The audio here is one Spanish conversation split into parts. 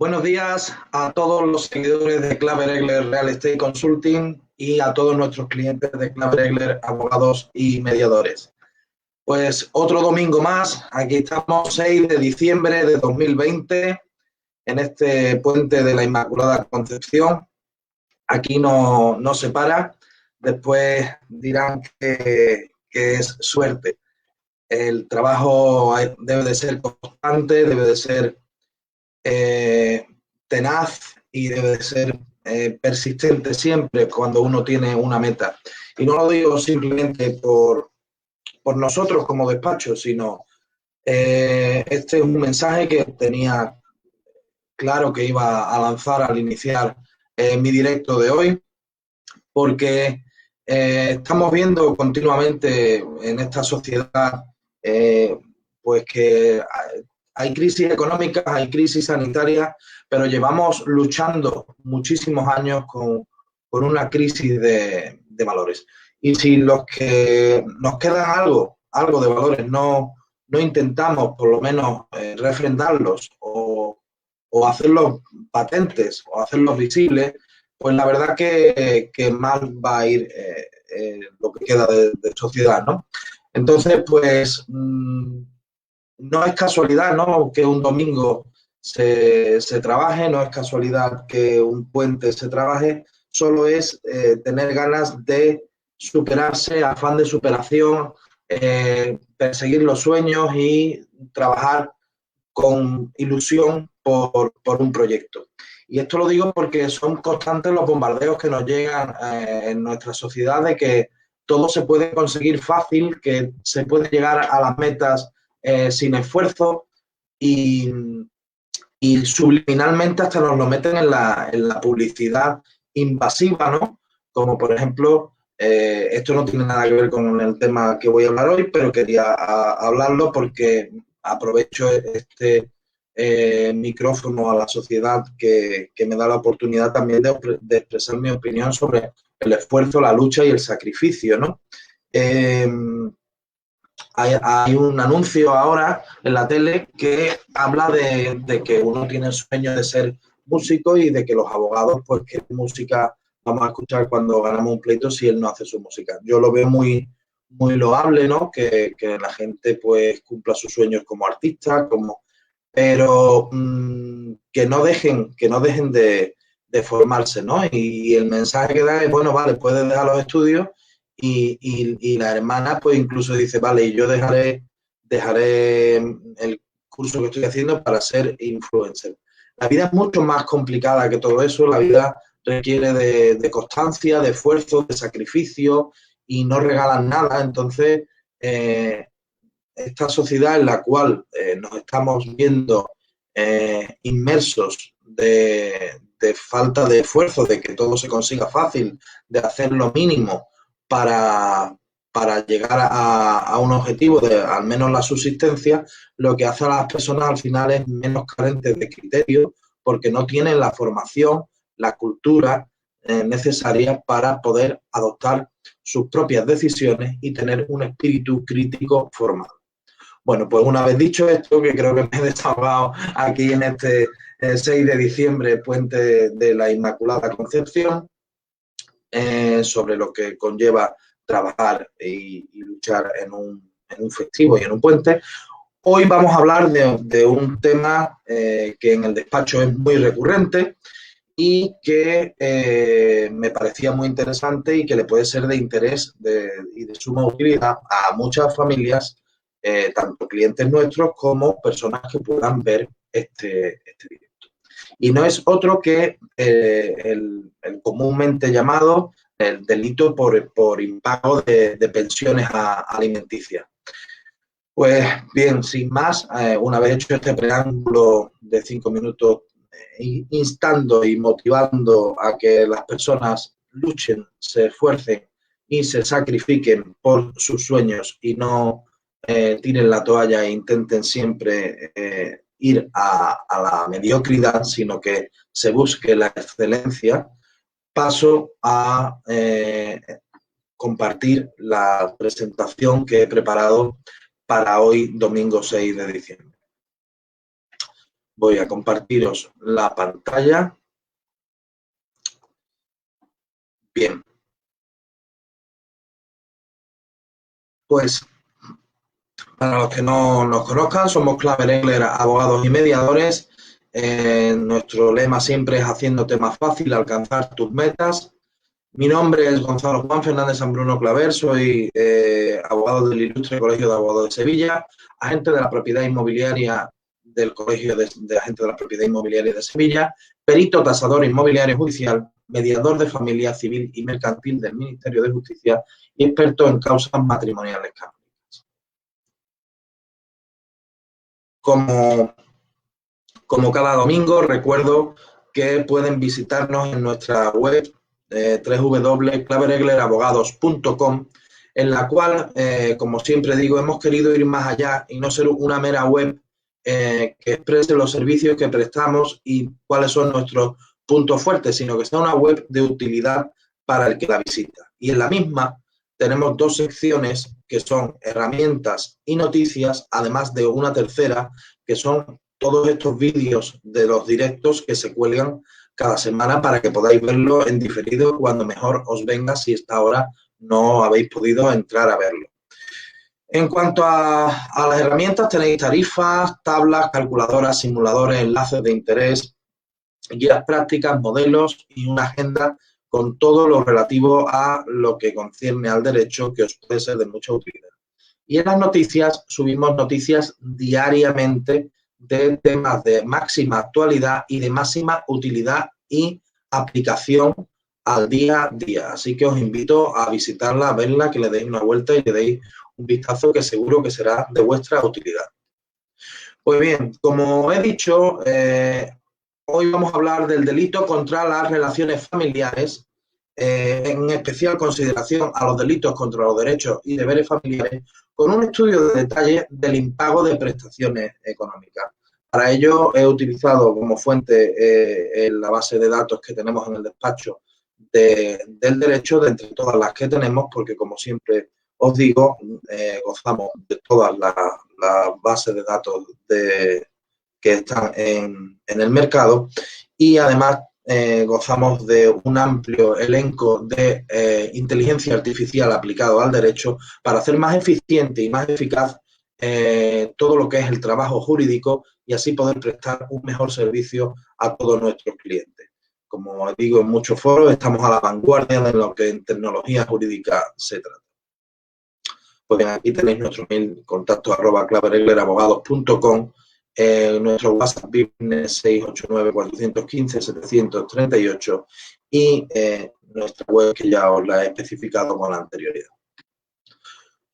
Buenos días a todos los seguidores de Claver Egler Real Estate Consulting y a todos nuestros clientes de Claver Egler, abogados y mediadores. Pues otro domingo más, aquí estamos, 6 de diciembre de 2020, en este puente de la Inmaculada Concepción. Aquí no se para, después dirán que es suerte. El trabajo debe de ser constante, debe de ser tenaz y debe de ser persistente siempre cuando uno tiene una meta. Y no lo digo simplemente por nosotros como despacho, sino este es un mensaje que tenía claro que iba a lanzar al iniciar mi directo de hoy, porque estamos viendo continuamente en esta sociedad pues que hay crisis económicas, hay crisis sanitarias, pero llevamos luchando muchísimos años con una crisis de valores. Y si los que nos quedan algo de valores no intentamos por lo menos refrendarlos o hacerlos patentes o hacerlos visibles, pues la verdad que mal va a ir lo que queda de sociedad, ¿no? Entonces, pues no es casualidad, ¿no?, que un domingo se trabaje, no es casualidad que un puente se trabaje, solo es tener ganas de superarse, afán de superación, perseguir los sueños y trabajar con ilusión por un proyecto. Y esto lo digo porque son constantes los bombardeos que nos llegan en nuestra sociedad de que todo se puede conseguir fácil, que se puede llegar a las metas sin esfuerzo y, y subliminalmente hasta nos lo meten en la publicidad invasiva, ¿no? Como por ejemplo, esto no tiene nada que ver con el tema que voy a hablar hoy, pero quería hablarlo porque aprovecho este micrófono a la sociedad que me da la oportunidad también de expresar mi opinión sobre el esfuerzo, la lucha y el sacrificio, ¿no? Hay un anuncio ahora en la tele que habla de que uno tiene el sueño de ser músico y de que los abogados, pues, ¿qué música vamos a escuchar cuando ganamos un pleito si él no hace su música? Yo lo veo muy loable, ¿no? Que la gente, pues, cumpla sus sueños como artista, pero que no dejen de formarse, ¿no? Y el mensaje que da es, bueno, vale, puedes dejar los estudios y la hermana pues incluso dice, vale, yo dejaré el curso que estoy haciendo para ser influencer. La vida es mucho más complicada que todo eso, la vida requiere de constancia, de esfuerzo, de sacrificio y no regalan nada. Entonces, esta sociedad en la cual nos estamos viendo inmersos de falta de esfuerzo, de que todo se consiga fácil, de hacer lo mínimo para llegar a un objetivo de al menos la subsistencia, lo que hace a las personas al final es menos carentes de criterio porque no tienen la formación, la cultura necesaria para poder adoptar sus propias decisiones y tener un espíritu crítico formado. Bueno, pues una vez dicho esto, que creo que me he desahogado aquí en este 6 de diciembre, puente de la Inmaculada Concepción, sobre lo que conlleva trabajar y luchar en un festivo y en un puente. Hoy vamos a hablar de un tema que en el despacho es muy recurrente y que me parecía muy interesante y que le puede ser de interés y de suma utilidad a muchas familias, tanto clientes nuestros como personas que puedan ver este directo. Y no es otro que el comúnmente llamado el delito por impago de pensiones alimenticias. Pues bien, sin más, una vez hecho este preámbulo de 5 minutos, instando y motivando a que las personas luchen, se esfuercen y se sacrifiquen por sus sueños y no tiren la toalla e intenten siempre ir a la mediocridad, sino que se busque la excelencia, paso a compartir la presentación que he preparado para hoy, domingo 6 de diciembre. Voy a compartiros la pantalla. Bien. Pues, para los que no nos conozcan, somos Claver Egler, abogados y mediadores. Nuestro lema siempre es haciéndote más fácil alcanzar tus metas. Mi nombre es Gonzalo Juan Fernández San Bruno Claver, soy abogado del Ilustre Colegio de Abogados de Sevilla, agente de la propiedad inmobiliaria del Colegio de Agentes de la Propiedad Inmobiliaria de Sevilla, perito tasador inmobiliario judicial, mediador de familia civil y mercantil del Ministerio de Justicia y experto en causas matrimoniales canónicas. Como cada domingo, recuerdo que pueden visitarnos en nuestra web www.clavereglerabogados.com, en la cual, como siempre digo, hemos querido ir más allá y no ser una mera web que exprese los servicios que prestamos y cuáles son nuestros puntos fuertes, sino que sea una web de utilidad para el que la visita. Y en la misma tenemos dos secciones que son herramientas y noticias, además de una tercera que son todos estos vídeos de los directos que se cuelgan cada semana para que podáis verlo en diferido cuando mejor os venga, si esta hora no habéis podido entrar a verlo. En cuanto a las herramientas, tenéis tarifas, tablas, calculadoras, simuladores, enlaces de interés, guías prácticas, modelos y una agenda con todo lo relativo a lo que concierne al derecho, que os puede ser de mucha utilidad. Y en las noticias subimos noticias diariamente de temas de máxima actualidad y de máxima utilidad y aplicación al día a día. Así que os invito a visitarla, a verla, que le deis una vuelta y le deis un vistazo que seguro que será de vuestra utilidad. Pues bien, como he dicho, hoy vamos a hablar del delito contra las relaciones familiares, en especial consideración a los delitos contra los derechos y deberes familiares, con un estudio de detalle del impago de prestaciones económicas. Para ello he utilizado como fuente en la base de datos que tenemos en el despacho del derecho, de entre todas las que tenemos, porque como siempre os digo, gozamos de todas las bases de datos que están en el mercado y además gozamos de un amplio elenco de inteligencia artificial aplicado al derecho para hacer más eficiente y más eficaz todo lo que es el trabajo jurídico y así poder prestar un mejor servicio a todos nuestros clientes. Como digo en muchos foros, estamos a la vanguardia de lo que en tecnología jurídica se trata. Pues bien, aquí tenéis nuestro mail, contacto@clavereglerabogados.com, nuestro WhatsApp business 689-415-738 y nuestra web que ya os la he especificado con anterioridad.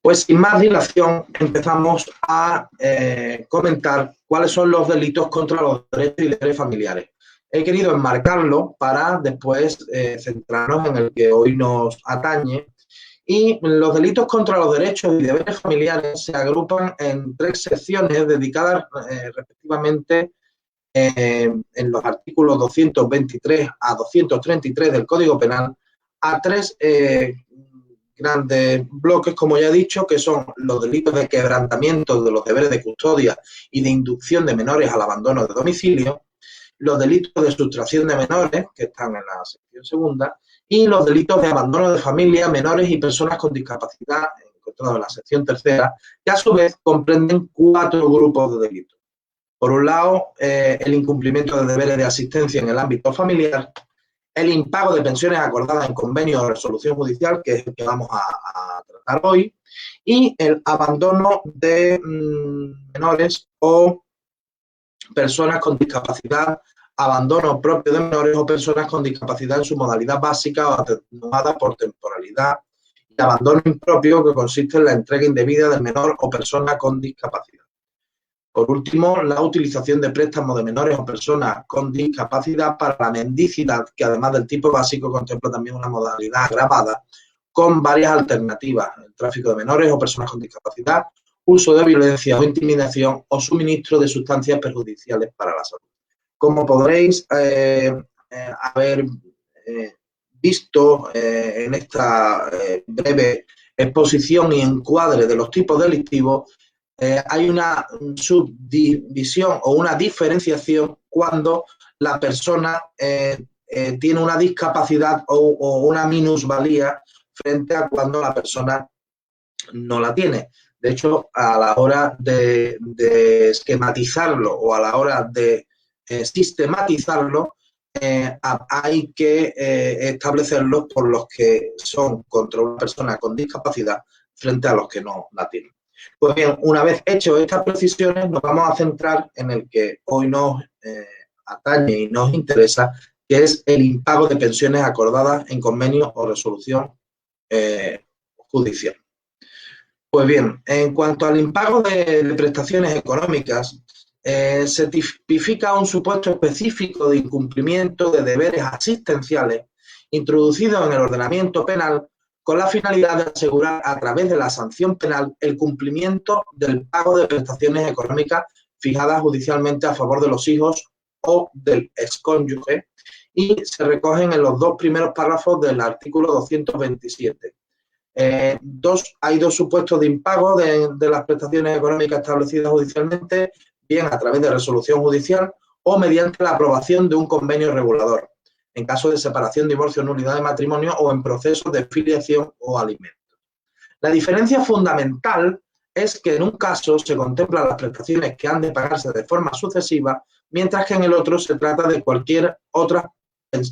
Pues sin más dilación empezamos a comentar cuáles son los delitos contra los derechos y deberes familiares. He querido enmarcarlo para después centrarnos en el que hoy nos atañe. Y los delitos contra los derechos y deberes familiares se agrupan en tres secciones dedicadas respectivamente en los artículos 223 a 233 del Código Penal a tres grandes bloques, como ya he dicho, que son los delitos de quebrantamiento de los deberes de custodia y de inducción de menores al abandono de domicilio, los delitos de sustracción de menores, que están en la sección segunda, y los delitos de abandono de familia, menores y personas con discapacidad, encontrados en la sección tercera, que a su vez comprenden cuatro grupos de delitos. Por un lado, el incumplimiento de deberes de asistencia en el ámbito familiar, el impago de pensiones acordadas en convenio o resolución judicial, que es el que vamos a tratar hoy, y el abandono de menores o personas con discapacidad, abandono propio de menores o personas con discapacidad en su modalidad básica o atenuada por temporalidad, y abandono impropio, que consiste en la entrega indebida del menor o persona con discapacidad. Por último, la utilización de préstamos de menores o personas con discapacidad para la mendicidad, que además del tipo básico contempla también una modalidad agravada con varias alternativas: el tráfico de menores o personas con discapacidad, uso de violencia o intimidación o suministro de sustancias perjudiciales para la salud. Como podréis haber visto en esta breve exposición y encuadre de los tipos delictivos, hay una subdivisión o una diferenciación cuando la persona tiene una discapacidad o una minusvalía frente a cuando la persona no la tiene. De hecho, a la hora de esquematizarlo o a la hora de sistematizarlo, hay que establecerlos por los que son contra una persona con discapacidad frente a los que no la tienen. Pues bien, una vez hecho estas precisiones, nos vamos a centrar en el que hoy nos atañe y nos interesa, que es el impago de pensiones acordadas en convenio o resolución judicial. Pues bien, en cuanto al impago de prestaciones económicas, se tipifica un supuesto específico de incumplimiento de deberes asistenciales introducidos en el ordenamiento penal con la finalidad de asegurar a través de la sanción penal el cumplimiento del pago de prestaciones económicas fijadas judicialmente a favor de los hijos o del excónyuge, y se recogen en los dos primeros párrafos del artículo 227. Hay dos supuestos de impago de las prestaciones económicas establecidas judicialmente, bien a través de resolución judicial o mediante la aprobación de un convenio regulador, en caso de separación, divorcio, nulidad de matrimonio o en procesos de filiación o alimentos. La diferencia fundamental es que en un caso se contemplan las prestaciones que han de pagarse de forma sucesiva, mientras que en el otro se trata de cualquier otra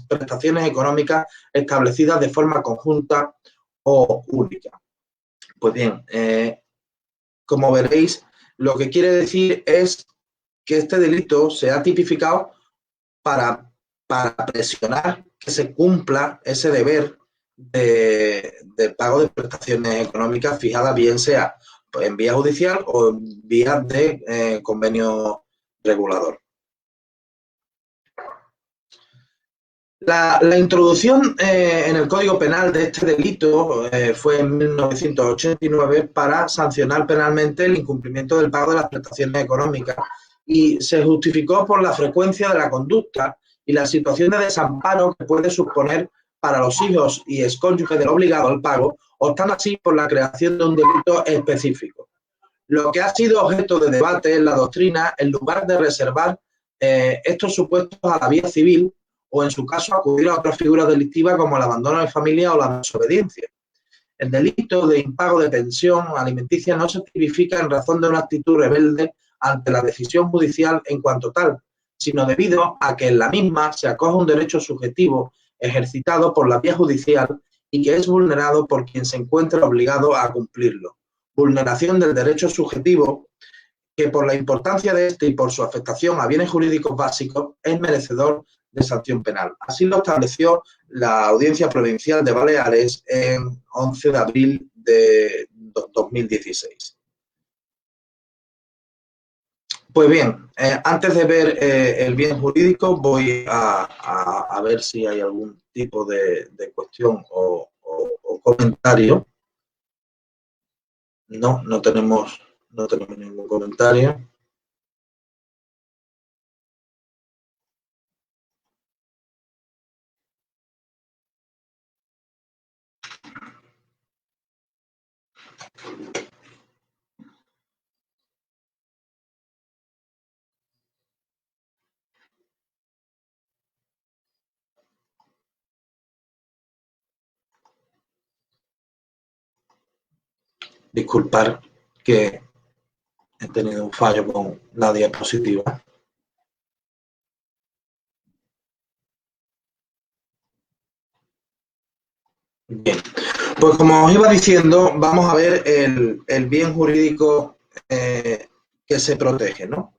prestaciones económicas establecidas de forma conjunta o única. Pues bien, como veréis, lo que quiere decir es que este delito se ha tipificado para presionar que se cumpla ese deber de pago de prestaciones económicas fijadas, bien sea en vía judicial o en vía de convenio regulador. La introducción en el Código Penal de este delito fue en 1989 para sancionar penalmente el incumplimiento del pago de las prestaciones económicas, y se justificó por la frecuencia de la conducta y la situación de desamparo que puede suponer para los hijos y excónyuges del obligado al pago, optando así por la creación de un delito específico. Lo que ha sido objeto de debate en la doctrina, en lugar de reservar estos supuestos a la vía civil, o en su caso acudir a otras figuras delictivas como el abandono de familia o la desobediencia. El delito de impago de pensión alimenticia no se tipifica en razón de una actitud rebelde ante la decisión judicial en cuanto tal, sino debido a que en la misma se acoge un derecho subjetivo ejercitado por la vía judicial y que es vulnerado por quien se encuentra obligado a cumplirlo. Vulneración del derecho subjetivo que, por la importancia de este y por su afectación a bienes jurídicos básicos, es merecedor de sanción penal. Así lo estableció la Audiencia Provincial de Baleares en 11 de abril de 2016. Pues bien, antes de ver el bien jurídico, voy a ver si hay algún tipo de cuestión o comentario. No tenemos ningún comentario. Disculpar que he tenido un fallo con la diapositiva. Bien, pues como os iba diciendo, vamos a ver el bien jurídico que se protege, ¿no?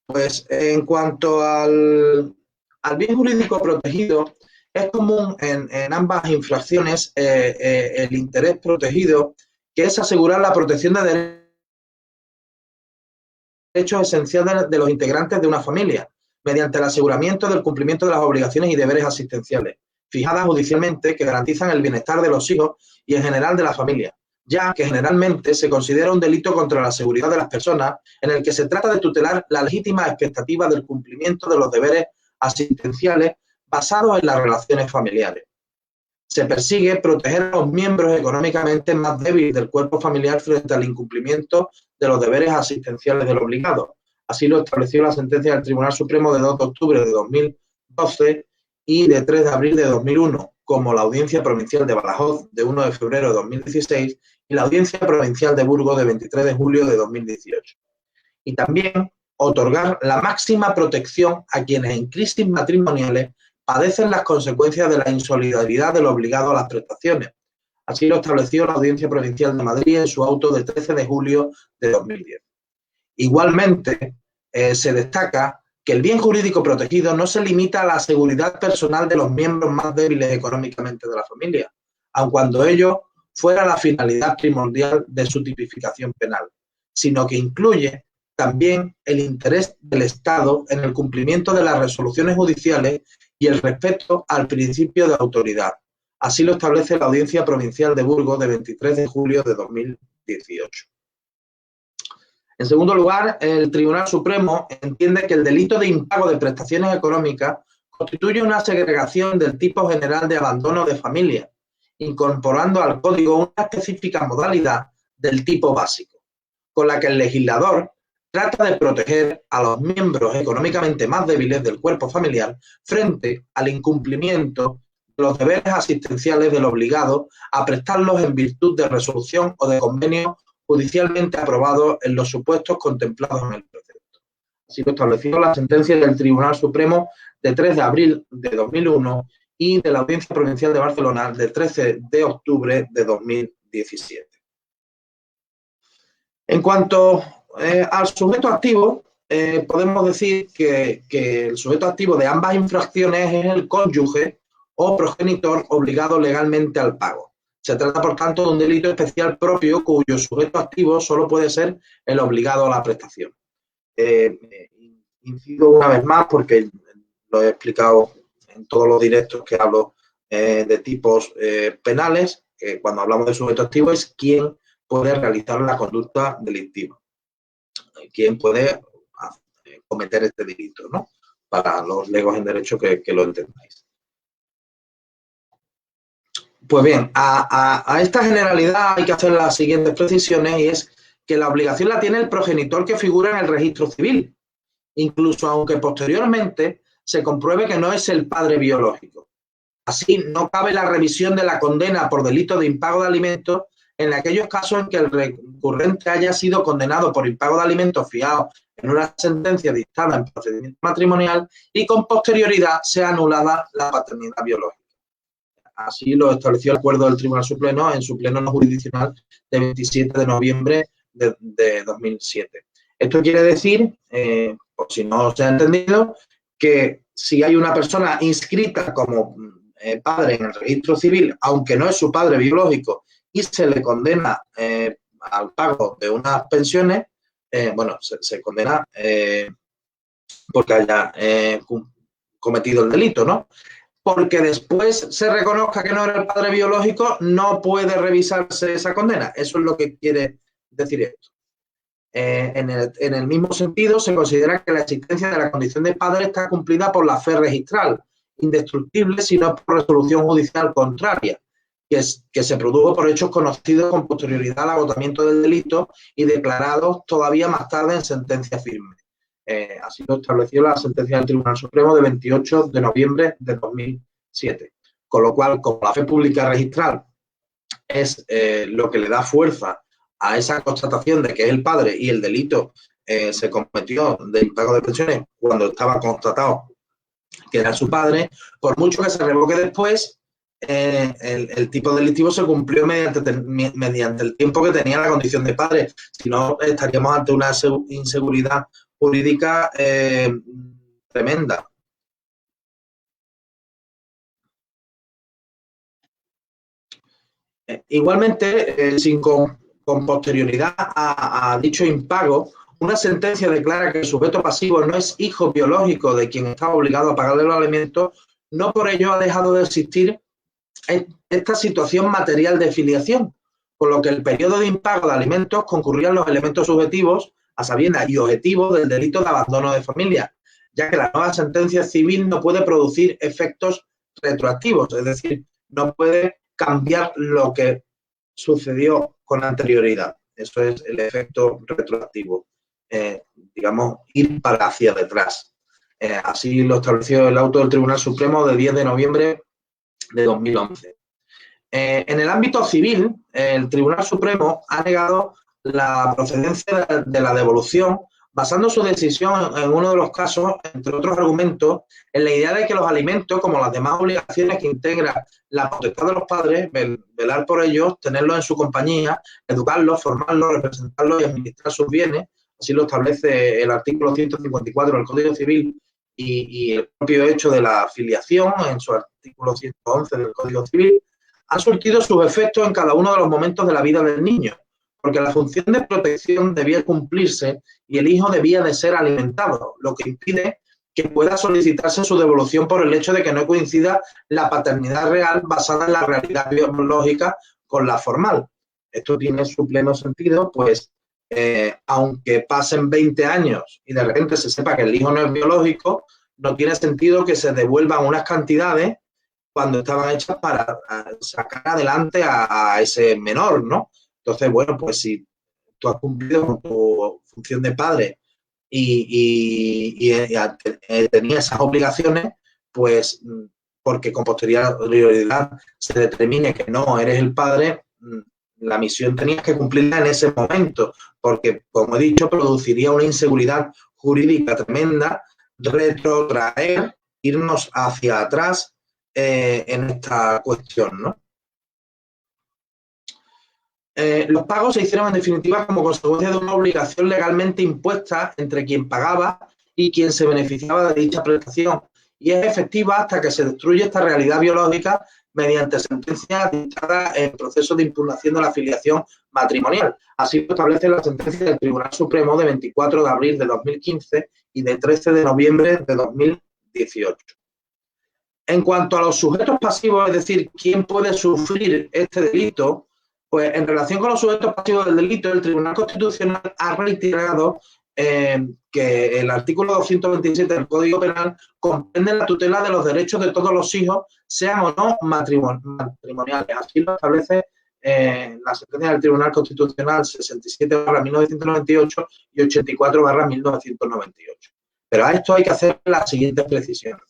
Pues en cuanto al bien jurídico protegido, es común en ambas infracciones el interés protegido, que es asegurar la protección de derechos esenciales de los integrantes de una familia, mediante el aseguramiento del cumplimiento de las obligaciones y deberes asistenciales, fijadas judicialmente, que garantizan el bienestar de los hijos y en general de la familia, ya que generalmente se considera un delito contra la seguridad de las personas, en el que se trata de tutelar la legítima expectativa del cumplimiento de los deberes asistenciales basados en las relaciones familiares. Se persigue proteger a los miembros económicamente más débiles del cuerpo familiar frente al incumplimiento de los deberes asistenciales del obligado. Así lo estableció la sentencia del Tribunal Supremo de 2 de octubre de 2012 y de 3 de abril de 2001, como la Audiencia Provincial de Badajoz de 1 de febrero de 2016 y la Audiencia Provincial de Burgos de 23 de julio de 2018. Y también otorgar la máxima protección a quienes en crisis matrimoniales padecen las consecuencias de la insolidaridad del obligado a las prestaciones. Así lo estableció la Audiencia Provincial de Madrid en su auto de 13 de julio de 2010. Igualmente, se destaca que el bien jurídico protegido no se limita a la seguridad personal de los miembros más débiles económicamente de la familia, aun cuando ello fuera la finalidad primordial de su tipificación penal, sino que incluye también el interés del Estado en el cumplimiento de las resoluciones judiciales y el respeto al principio de autoridad. Así lo establece la Audiencia Provincial de Burgos de 23 de julio de 2018. En segundo lugar, el Tribunal Supremo entiende que el delito de impago de prestaciones económicas constituye una segregación del tipo general de abandono de familia, incorporando al Código una específica modalidad del tipo básico, con la que el legislador trata de proteger a los miembros económicamente más débiles del cuerpo familiar frente al incumplimiento de los deberes asistenciales del obligado a prestarlos en virtud de resolución o de convenio judicialmente aprobados en los supuestos contemplados en el precepto. Así lo estableció la sentencia del Tribunal Supremo de 3 de abril de 2001 y de la Audiencia Provincial de Barcelona de 13 de octubre de 2017. En cuanto al sujeto activo, podemos decir que el sujeto activo de ambas infracciones es el cónyuge o progenitor obligado legalmente al pago. Se trata, por tanto, de un delito especial propio cuyo sujeto activo solo puede ser el obligado a la prestación. Incido una vez más, porque lo he explicado en todos los directos que hablo de tipos penales, cuando hablamos de sujeto activo es quién puede realizar la conducta delictiva, quién puede cometer este delito, ¿no? Para los legos en derecho que lo entendáis. Pues bien, a esta generalidad hay que hacer las siguientes precisiones, y es que la obligación la tiene el progenitor que figura en el registro civil, incluso aunque posteriormente se compruebe que no es el padre biológico. Así, no cabe la revisión de la condena por delito de impago de alimentos en aquellos casos en que el recurrente haya sido condenado por impago de alimentos fiados en una sentencia dictada en procedimiento matrimonial y con posterioridad sea anulada la paternidad biológica. Así lo estableció el acuerdo del Tribunal Supremo en su pleno no jurisdiccional de 27 de noviembre de 2007. Esto quiere decir, por si no se ha entendido, que si hay una persona inscrita como padre en el registro civil, aunque no es su padre biológico, y se le condena al pago de unas pensiones, bueno, se condena porque haya cometido el delito, ¿no? Porque después se reconozca que no era el padre biológico, no puede revisarse esa condena. Eso es lo que quiere decir esto. En el mismo sentido, se considera que la existencia de la condición de padre está cumplida por la fe registral, indestructible si no por resolución judicial contraria, que se produjo por hechos conocidos con posterioridad al agotamiento del delito y declarados todavía más tarde en sentencia firme. Así lo estableció la sentencia del Tribunal Supremo de 28 de noviembre de 2007. Con lo cual, como la fe pública registral es lo que le da fuerza a esa constatación de que es el padre y el delito se cometió de impago de pensiones cuando estaba constatado que era su padre, por mucho que se revoque después, el tipo delictivo se cumplió mediante el tiempo que tenía la condición de padre. Si no, estaríamos ante una inseguridad jurídica tremenda. Igualmente, sin con posterioridad a dicho impago, una sentencia declara que el sujeto pasivo no es hijo biológico de quien estaba obligado a pagarle los alimentos, no por ello ha dejado de existir esta situación material de filiación, por lo que el periodo de impago de alimentos concurrían los elementos subjetivos, a sabiendas y objetivos del delito de abandono de familia, ya que la nueva sentencia civil no puede producir efectos retroactivos, es decir, no puede cambiar lo que sucedió con anterioridad. Eso es el efecto retroactivo, digamos, ir para hacia detrás. Así lo estableció el auto del Tribunal Supremo de 10 de noviembre de 2011. En el ámbito civil, el Tribunal Supremo ha negado la procedencia de la devolución, basando su decisión en uno de los casos, entre otros argumentos, en la idea de que los alimentos, como las demás obligaciones que integra la potestad de los padres, velar por ellos, tenerlos en su compañía, educarlos, formarlos, representarlos y administrar sus bienes, así lo establece el artículo 154 del Código Civil y el propio hecho de la filiación en su artículo 111 del Código Civil, ha surtido sus efectos en cada uno de los momentos de la vida del niño, porque la función de protección debía cumplirse y el hijo debía de ser alimentado, lo que impide que pueda solicitarse su devolución por el hecho de que no coincida la paternidad real basada en la realidad biológica con la formal. Esto tiene su pleno sentido, pues aunque pasen 20 años y de repente se sepa que el hijo no es biológico, no tiene sentido que se devuelvan unas cantidades cuando estaban hechas para sacar adelante a ese menor, ¿no? Entonces, bueno, pues si tú has cumplido con tu función de padre y tenías esas obligaciones, pues porque con posterioridad se determine que no eres el padre, la misión tenías que cumplirla en ese momento, porque, como he dicho, produciría una inseguridad jurídica tremenda, retrotraer, irnos hacia atrás en esta cuestión, ¿no? Los pagos se hicieron en definitiva como consecuencia de una obligación legalmente impuesta entre quien pagaba y quien se beneficiaba de dicha prestación, y es efectiva hasta que se destruye esta realidad biológica mediante sentencia dictada en proceso de impugnación de la filiación matrimonial. Así lo establece la sentencia del Tribunal Supremo de 24 de abril de 2015 y de 13 de noviembre de 2018. En cuanto a los sujetos pasivos, es decir, quién puede sufrir este delito, pues en relación con los sujetos pasivos del delito, el Tribunal Constitucional ha reiterado que el artículo 227 del Código Penal comprende la tutela de los derechos de todos los hijos, sean o no matrimoniales. Así lo establece la sentencia del Tribunal Constitucional 67/1998 y 84/1998. Pero a esto hay que hacer las siguientes precisiones.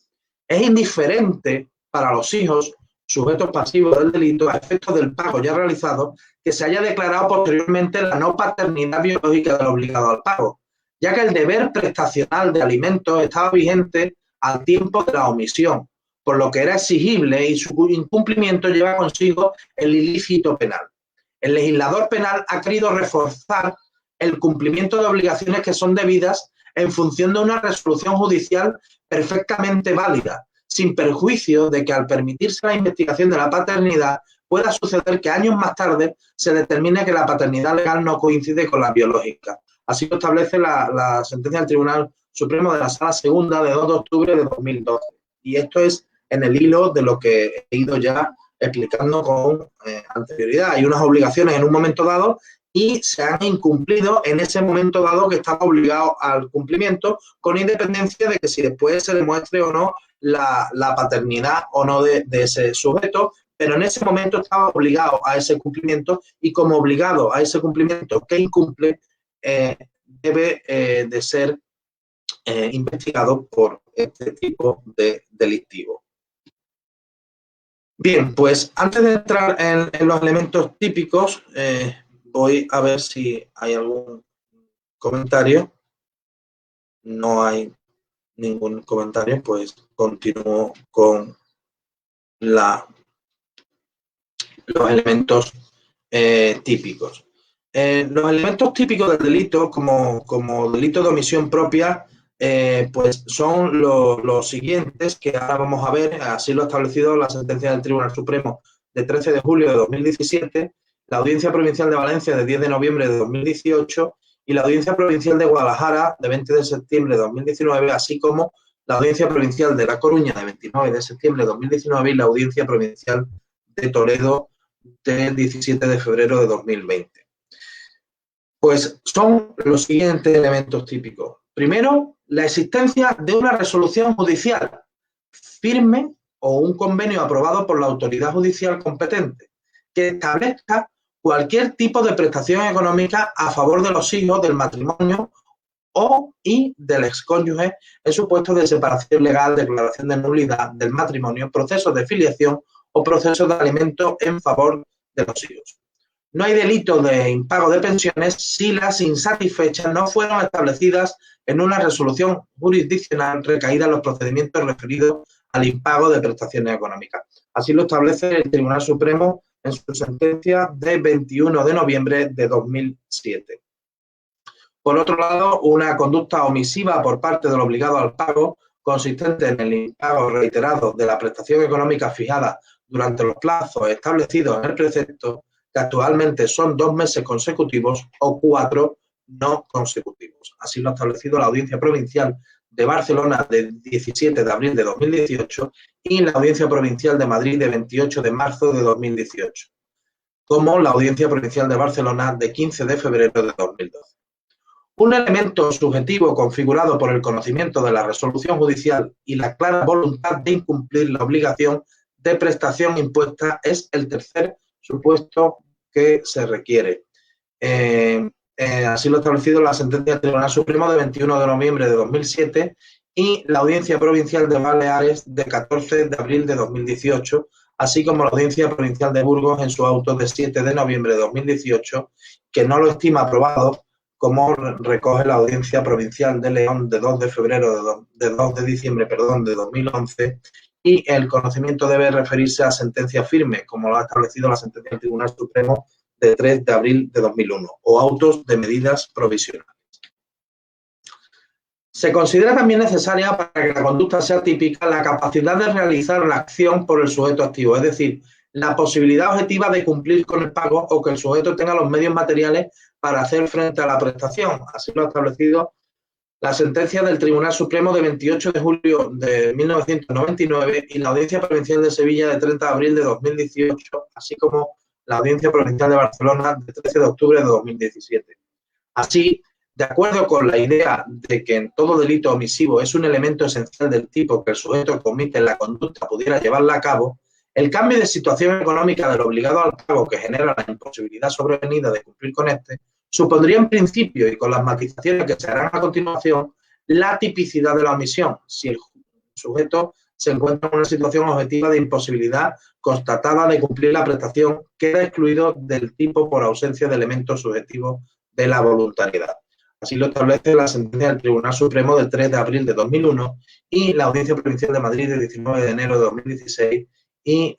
Es indiferente para los hijos sujetos pasivos del delito a efectos del pago ya realizado que se haya declarado posteriormente la no paternidad biológica del obligado al pago, ya que el deber prestacional de alimentos estaba vigente al tiempo de la omisión, por lo que era exigible y su incumplimiento lleva consigo el ilícito penal. El legislador penal ha querido reforzar el cumplimiento de obligaciones que son debidas en función de una resolución judicial perfectamente válida, sin perjuicio de que al permitirse la investigación de la paternidad pueda suceder que años más tarde se determine que la paternidad legal no coincide con la biológica. Así lo establece la sentencia del Tribunal Supremo de la Sala Segunda de 2 de octubre de 2012. Y esto es en el hilo de lo que he ido ya explicando con anterioridad. Hay unas obligaciones en un momento dado y se han incumplido en ese momento dado que estaba obligado al cumplimiento, con independencia de que si después se demuestre o no la paternidad o no de ese sujeto, pero en ese momento estaba obligado a ese cumplimiento y como obligado a ese cumplimiento que incumple, debe de ser investigado por este tipo de delictivo. Bien, pues antes de entrar en los elementos típicos, voy a ver si hay algún comentario. No hay ningún comentario, pues continúo con los elementos típicos. Los elementos típicos del delito, como delito de omisión propia, pues son los siguientes que ahora vamos a ver. Así lo ha establecido la sentencia del Tribunal Supremo de 13 de julio de 2017, la Audiencia Provincial de Valencia de 10 de noviembre de 2018 y la Audiencia Provincial de Guadalajara de 20 de septiembre de 2019, así como la Audiencia Provincial de La Coruña de 29 de septiembre de 2019 y la Audiencia Provincial de Toledo del 17 de febrero de 2020. Pues son los siguientes elementos típicos. Primero, la existencia de una resolución judicial firme o un convenio aprobado por la autoridad judicial competente que establezca cualquier tipo de prestación económica a favor de los hijos del matrimonio y del excónyuge en supuestos de separación legal, declaración de nulidad del matrimonio, procesos de filiación o procesos de alimentos en favor de los hijos. No hay delito de impago de pensiones si las insatisfechas no fueron establecidas en una resolución jurisdiccional recaída en los procedimientos referidos al impago de prestaciones económicas. Así lo establece el Tribunal Supremo en su sentencia de 21 de noviembre de 2007. Por otro lado, una conducta omisiva por parte del obligado al pago, consistente en el impago reiterado de la prestación económica fijada durante los plazos establecidos en el precepto, que actualmente son 2 meses consecutivos o 4 no consecutivos. Así lo ha establecido la Audiencia Provincial de Barcelona de 17 de abril de 2018 y la Audiencia Provincial de Madrid de 28 de marzo de 2018, como la Audiencia Provincial de Barcelona de 15 de febrero de 2012. Un elemento subjetivo configurado por el conocimiento de la resolución judicial y la clara voluntad de incumplir la obligación de prestación impuesta es el tercer supuesto que se requiere. Así lo ha establecido la sentencia del Tribunal Supremo de 21 de noviembre de 2007 y la Audiencia Provincial de Baleares de 14 de abril de 2018, así como la Audiencia Provincial de Burgos en su auto de 7 de noviembre de 2018, que no lo estima aprobado, como recoge la Audiencia Provincial de León de 2 de diciembre de 2011, y el conocimiento debe referirse a sentencia firme, como lo ha establecido la sentencia del Tribunal Supremo de 3 de abril de 2001, o autos de medidas provisionales. Se considera también necesaria, para que la conducta sea típica, la capacidad de realizar la acción por el sujeto activo, es decir, la posibilidad objetiva de cumplir con el pago o que el sujeto tenga los medios materiales para hacer frente a la prestación. Así lo ha establecido la sentencia del Tribunal Supremo de 28 de julio de 1999 y la Audiencia Provincial de Sevilla de 30 de abril de 2018, así como la Audiencia Provincial de Barcelona de 13 de octubre de 2017. Así, de acuerdo con la idea de que en todo delito omisivo es un elemento esencial del tipo que el sujeto que omite la conducta pudiera llevarla a cabo, el cambio de situación económica del obligado al pago que genera la imposibilidad sobrevenida de cumplir con este, supondría en principio, y con las matizaciones que se harán a continuación, la tipicidad de la omisión, si el sujeto se encuentra en una situación objetiva de imposibilidad constatada de cumplir la prestación, queda excluido del tipo por ausencia de elementos subjetivos de la voluntariedad. Así lo establece la sentencia del Tribunal Supremo del 3 de abril de 2001 y la Audiencia Provincial de Madrid de 19 de enero de 2016 y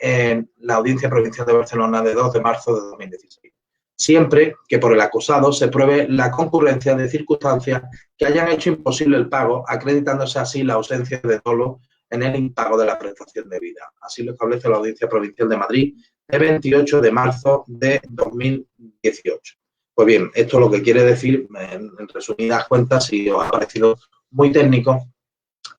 la Audiencia Provincial de Barcelona de 2 de marzo de 2016. Siempre que por el acusado se pruebe la concurrencia de circunstancias que hayan hecho imposible el pago, acreditándose así la ausencia de dolo en el impago de la prestación debida. Así lo establece la Audiencia Provincial de Madrid de 28 de marzo de 2018. Pues bien, esto lo que quiere decir, en resumidas cuentas, si os ha parecido muy técnico,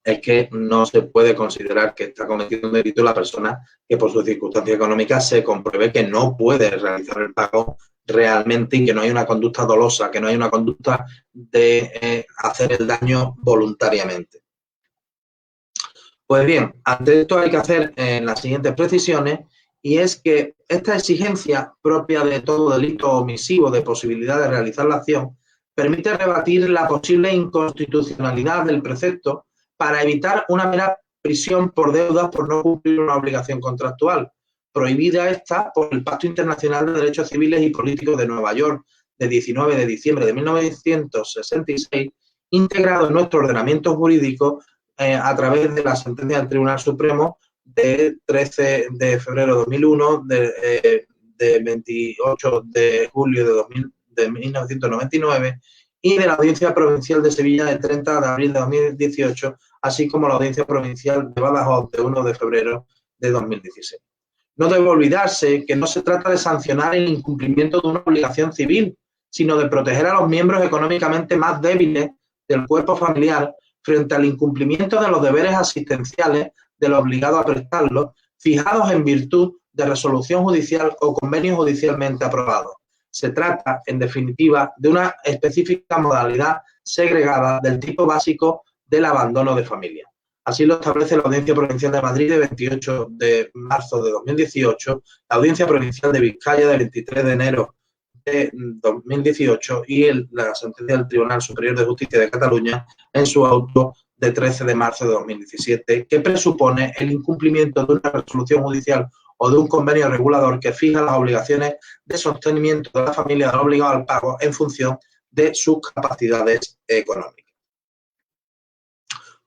es que no se puede considerar que está cometiendo un delito la persona que por sus circunstancias económicas se compruebe que no puede realizar el pago realmente y que no hay una conducta dolosa, que no hay una conducta de hacer el daño voluntariamente. Pues bien, ante esto hay que hacer las siguientes precisiones, y es que esta exigencia propia de todo delito omisivo de posibilidad de realizar la acción permite rebatir la posible inconstitucionalidad del precepto para evitar una mera prisión por deudas por no cumplir una obligación contractual, prohibida esta por el Pacto Internacional de Derechos Civiles y Políticos de Nueva York de 19 de diciembre de 1966, integrado en nuestro ordenamiento jurídico a través de la sentencia del Tribunal Supremo de 13 de febrero de 2001, de 28 de julio de 1999 y de la Audiencia Provincial de Sevilla de 30 de abril de 2018, así como la Audiencia Provincial de Badajoz de 1 de febrero de 2016. No debe olvidarse que no se trata de sancionar el incumplimiento de una obligación civil, sino de proteger a los miembros económicamente más débiles del cuerpo familiar frente al incumplimiento de los deberes asistenciales del obligado a prestarlos, fijados en virtud de resolución judicial o convenio judicialmente aprobado. Se trata, en definitiva, de una específica modalidad segregada del tipo básico del abandono de familia. Así lo establece la Audiencia Provincial de Madrid de 28 de marzo de 2018, la Audiencia Provincial de Vizcaya de 23 de enero de 2018 y la sentencia del Tribunal Superior de Justicia de Cataluña en su auto de 13 de marzo de 2017, que presupone el incumplimiento de una resolución judicial o de un convenio regulador que fija las obligaciones de sostenimiento de la familia del obligado al pago en función de sus capacidades económicas.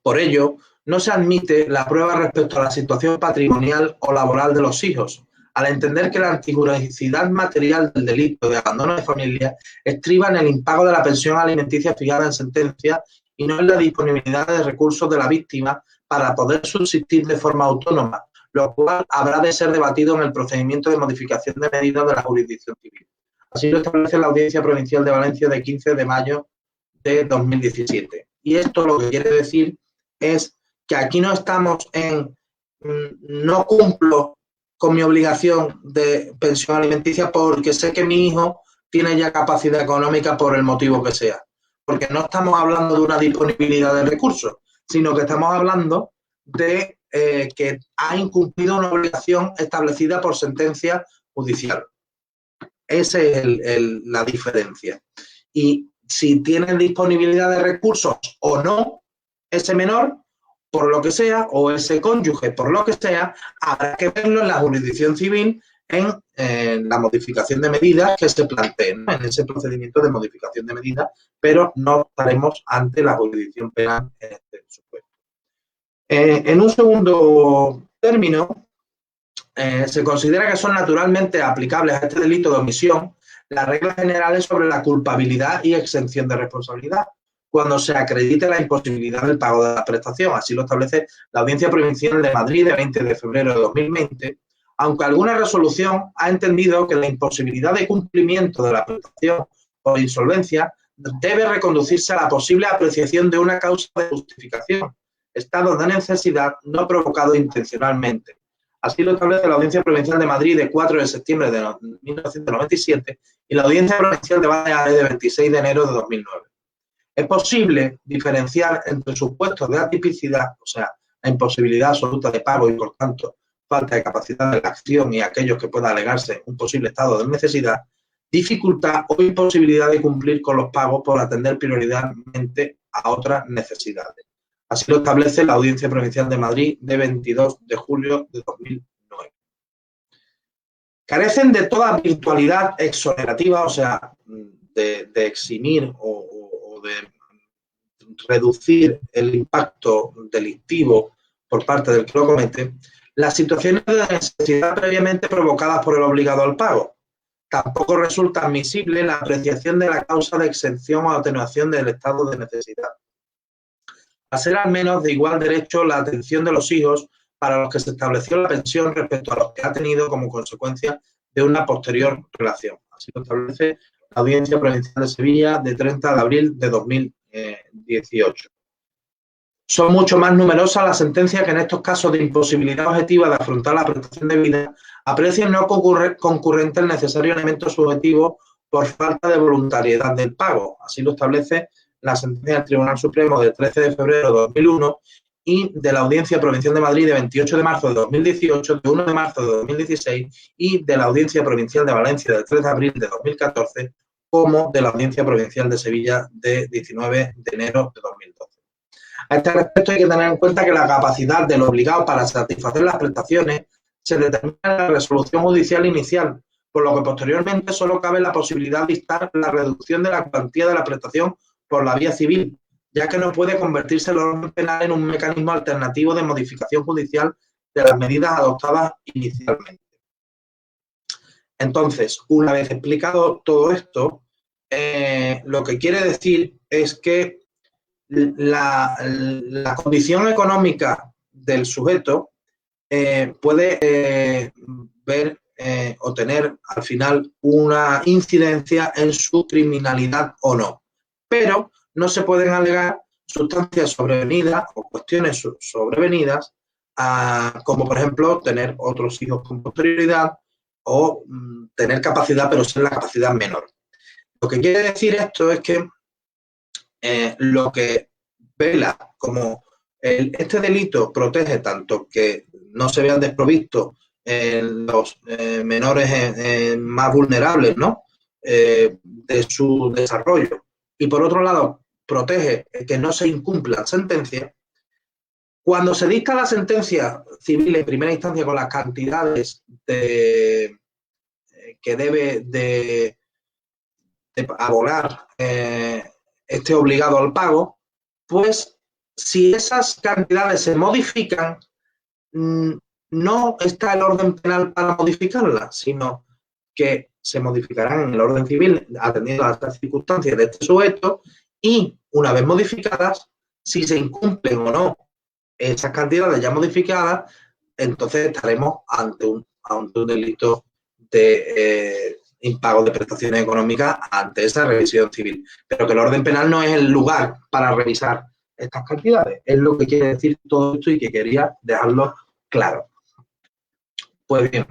Por ello, no se admite la prueba respecto a la situación patrimonial o laboral de los hijos, al entender que la antigüedad material del delito de abandono de familia estriba en el impago de la pensión alimenticia fijada en sentencia y no en la disponibilidad de recursos de la víctima para poder subsistir de forma autónoma, lo cual habrá de ser debatido en el procedimiento de modificación de medidas de la jurisdicción civil. Así lo establece la Audiencia Provincial de Valencia de 15 de mayo de 2017. Y esto lo que quiere decir es que aquí no estamos en no cumplo con mi obligación de pensión alimenticia porque sé que mi hijo tiene ya capacidad económica por el motivo que sea. Porque no estamos hablando de una disponibilidad de recursos, sino que estamos hablando de que ha incumplido una obligación establecida por sentencia judicial. Esa es la diferencia. Y si tiene disponibilidad de recursos o no, ese menor, por lo que sea, o ese cónyuge, por lo que sea, habrá que verlo en la jurisdicción civil en la modificación de medidas que se planteen, ¿no? En ese procedimiento de modificación de medidas, pero no estaremos ante la jurisdicción penal en este supuesto. En un segundo término, se considera que son naturalmente aplicables a este delito de omisión las reglas generales sobre la culpabilidad y exención de responsabilidad cuando se acredite la imposibilidad del pago de la prestación. Así lo establece la Audiencia Provincial de Madrid de 20 de febrero de 2020, aunque alguna resolución ha entendido que la imposibilidad de cumplimiento de la prestación por insolvencia debe reconducirse a la posible apreciación de una causa de justificación, estado de necesidad no provocado intencionalmente. Así lo establece la Audiencia Provincial de Madrid de 4 de septiembre de 1997 y la Audiencia Provincial de Baleares de 26 de enero de 2009. Es posible diferenciar entre supuestos de atipicidad, o sea, la imposibilidad absoluta de pago y, por tanto, falta de capacidad de la acción y aquellos que pueda alegarse un posible estado de necesidad, dificultad o imposibilidad de cumplir con los pagos por atender prioritariamente a otras necesidades. Así lo establece la Audiencia Provincial de Madrid de 22 de julio de 2009. Carecen de toda virtualidad exonerativa, o sea, de eximir o de reducir el impacto delictivo por parte del que lo comete, las situaciones de necesidad previamente provocadas por el obligado al pago. Tampoco resulta admisible la apreciación de la causa de exención o atenuación del estado de necesidad. A ser al menos de igual derecho la atención de los hijos para los que se estableció la pensión respecto a los que ha tenido como consecuencia de una posterior relación. Así lo establece la Audiencia Provincial de Sevilla de 30 de abril de 2018. Son mucho más numerosas las sentencias que en estos casos de imposibilidad objetiva de afrontar la prestación debida aprecian no concurrente el necesario elemento subjetivo por falta de voluntariedad del pago. Así lo establece la sentencia del Tribunal Supremo del 13 de febrero de 2001 y de la Audiencia Provincial de Madrid de 28 de marzo de 2018, de 1 de marzo de 2016 y de la Audiencia Provincial de Valencia del 3 de abril de 2014, como de la Audiencia Provincial de Sevilla de 19 de enero de 2012. A este respecto hay que tener en cuenta que la capacidad del obligado para satisfacer las prestaciones se determina en la resolución judicial inicial, por lo que posteriormente solo cabe la posibilidad de instar la reducción de la cuantía de la prestación por la vía civil, ya que no puede convertirse el orden penal en un mecanismo alternativo de modificación judicial de las medidas adoptadas inicialmente. Entonces, una vez explicado todo esto, lo que quiere decir es que la condición económica del sujeto puede ver o tener al final una incidencia en su criminalidad o no, pero no se pueden alegar sustancias sobrevenidas o cuestiones sobrevenidas, como por ejemplo tener otros hijos con posterioridad o tener capacidad pero ser la capacidad menor. Lo que quiere decir esto es que lo que vela como Este delito protege tanto que no se vean desprovistos los menores más vulnerables, ¿no? De su desarrollo. Y por otro lado, protege que no se incumplan sentencias. Cuando se dicta la sentencia civil en primera instancia con las cantidades que debe de abonar este obligado al pago, pues si esas cantidades se modifican, no está el orden penal para modificarlas, sino que se modificarán en el orden civil atendiendo a las circunstancias de este sujeto y, una vez modificadas, si se incumplen o no esas cantidades ya modificadas, entonces estaremos ante un delito de impago de prestaciones económicas ante esa revisión civil. Pero que el orden penal no es el lugar para revisar estas cantidades. Es lo que quiere decir todo esto y que quería dejarlo claro. Pues bien,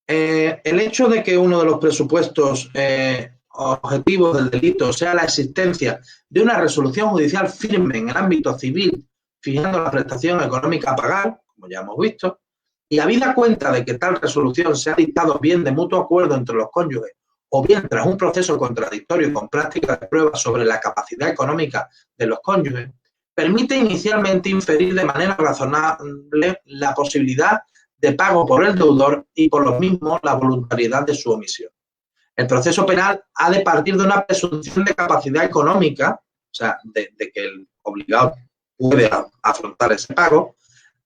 el hecho de que uno de los presupuestos objetivos del delito sea la existencia de una resolución judicial firme en el ámbito civil, fijando la prestación económica a pagar, como ya hemos visto, y habida cuenta de que tal resolución se ha dictado bien de mutuo acuerdo entre los cónyuges o bien tras un proceso contradictorio con prácticas de pruebas sobre la capacidad económica de los cónyuges, permite inicialmente inferir de manera razonable la posibilidad de pago por el deudor y por lo mismo la voluntariedad de su omisión. El proceso penal ha de partir de una presunción de capacidad económica, o sea, de que el obligado puede afrontar ese pago,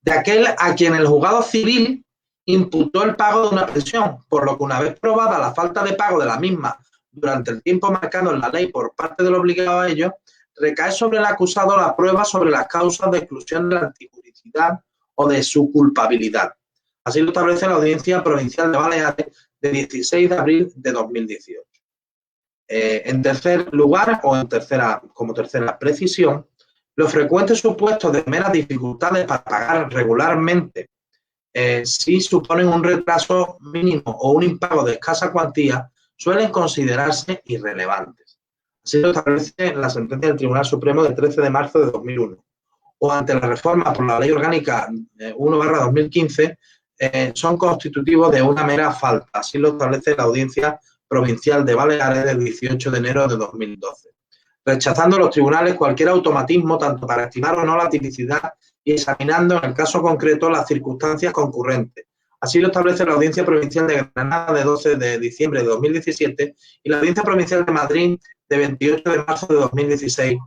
de aquel a quien el juzgado civil imputó el pago de una pensión, por lo que una vez probada la falta de pago de la misma durante el tiempo marcado en la ley por parte del obligado a ello, recae sobre el acusado la prueba sobre las causas de exclusión de la antijuricidad o de su culpabilidad. Así lo establece la Audiencia Provincial de Baleares de 16 de abril de 2018. En tercer lugar, o como tercera precisión, los frecuentes supuestos de meras dificultades para pagar regularmente si suponen un retraso mínimo o un impago de escasa cuantía, suelen considerarse irrelevantes. Así lo establece la sentencia del Tribunal Supremo del 13 de marzo de 2001. O ante la reforma por la Ley Orgánica 1/2015, son constitutivos de una mera falta. Así lo establece la Audiencia Provincial de Baleares del 18 de enero de 2012. Rechazando los tribunales cualquier automatismo tanto para estimar o no la tipicidad y examinando en el caso concreto las circunstancias concurrentes. Así lo establece la Audiencia Provincial de Granada de 12 de diciembre de 2017 y la Audiencia Provincial de Madrid de 28 de marzo de 2016,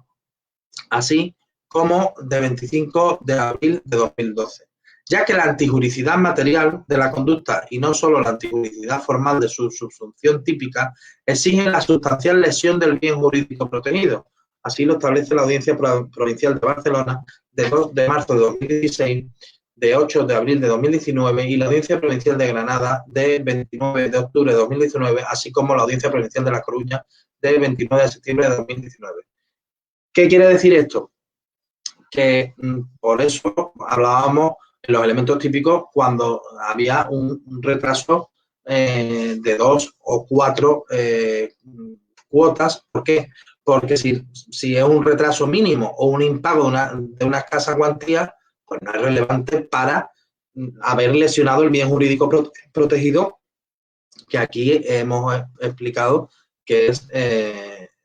así como de 25 de abril de 2012. Ya que la antijuricidad material de la conducta y no solo la antijuricidad formal de su subsunción típica exigen la sustancial lesión del bien jurídico protegido. Así lo establece la Audiencia Provincial de Barcelona de 2 de marzo de 2016, de 8 de abril de 2019 y la Audiencia Provincial de Granada de 29 de octubre de 2019, así como la Audiencia Provincial de La Coruña de 29 de septiembre de 2019. ¿Qué quiere decir esto? Que por eso hablábamos en los elementos típicos cuando había un retraso de 2 o 4 cuotas. ¿Por qué? Porque si es un retraso mínimo o un impago de una escasa cuantía, pues no es relevante para haber lesionado el bien jurídico protegido, que aquí hemos explicado que es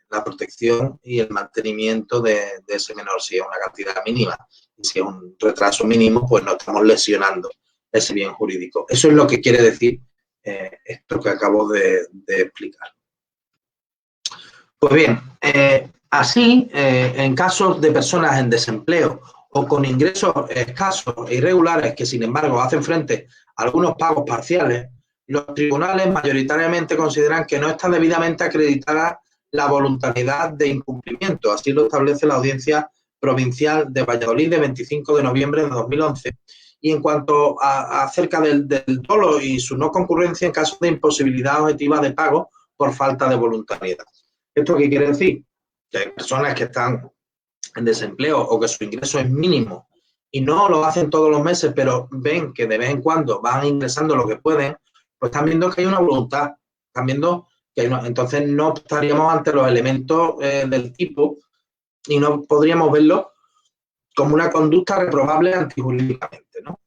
la protección y el mantenimiento de ese menor, si es una cantidad mínima. Y si es un retraso mínimo, pues no estamos lesionando ese bien jurídico. Eso es lo que quiere decir esto que acabo de explicar. Pues bien, así, en casos de personas en desempleo o con ingresos escasos e irregulares que, sin embargo, hacen frente a algunos pagos parciales, los tribunales mayoritariamente consideran que no está debidamente acreditada la voluntariedad de incumplimiento. Así lo establece la Audiencia Provincial de Valladolid de 25 de noviembre de 2011. Y en cuanto acerca del dolo y su no concurrencia en caso de imposibilidad objetiva de pago por falta de voluntariedad. ¿Esto qué quiere decir? Que hay personas que están en desempleo o que su ingreso es mínimo y no lo hacen todos los meses, pero ven que de vez en cuando van ingresando lo que pueden, pues están viendo que hay una voluntad, están viendo que entonces no estaríamos ante los elementos del tipo y no podríamos verlo como una conducta reprobable antijurídicamente, ¿no?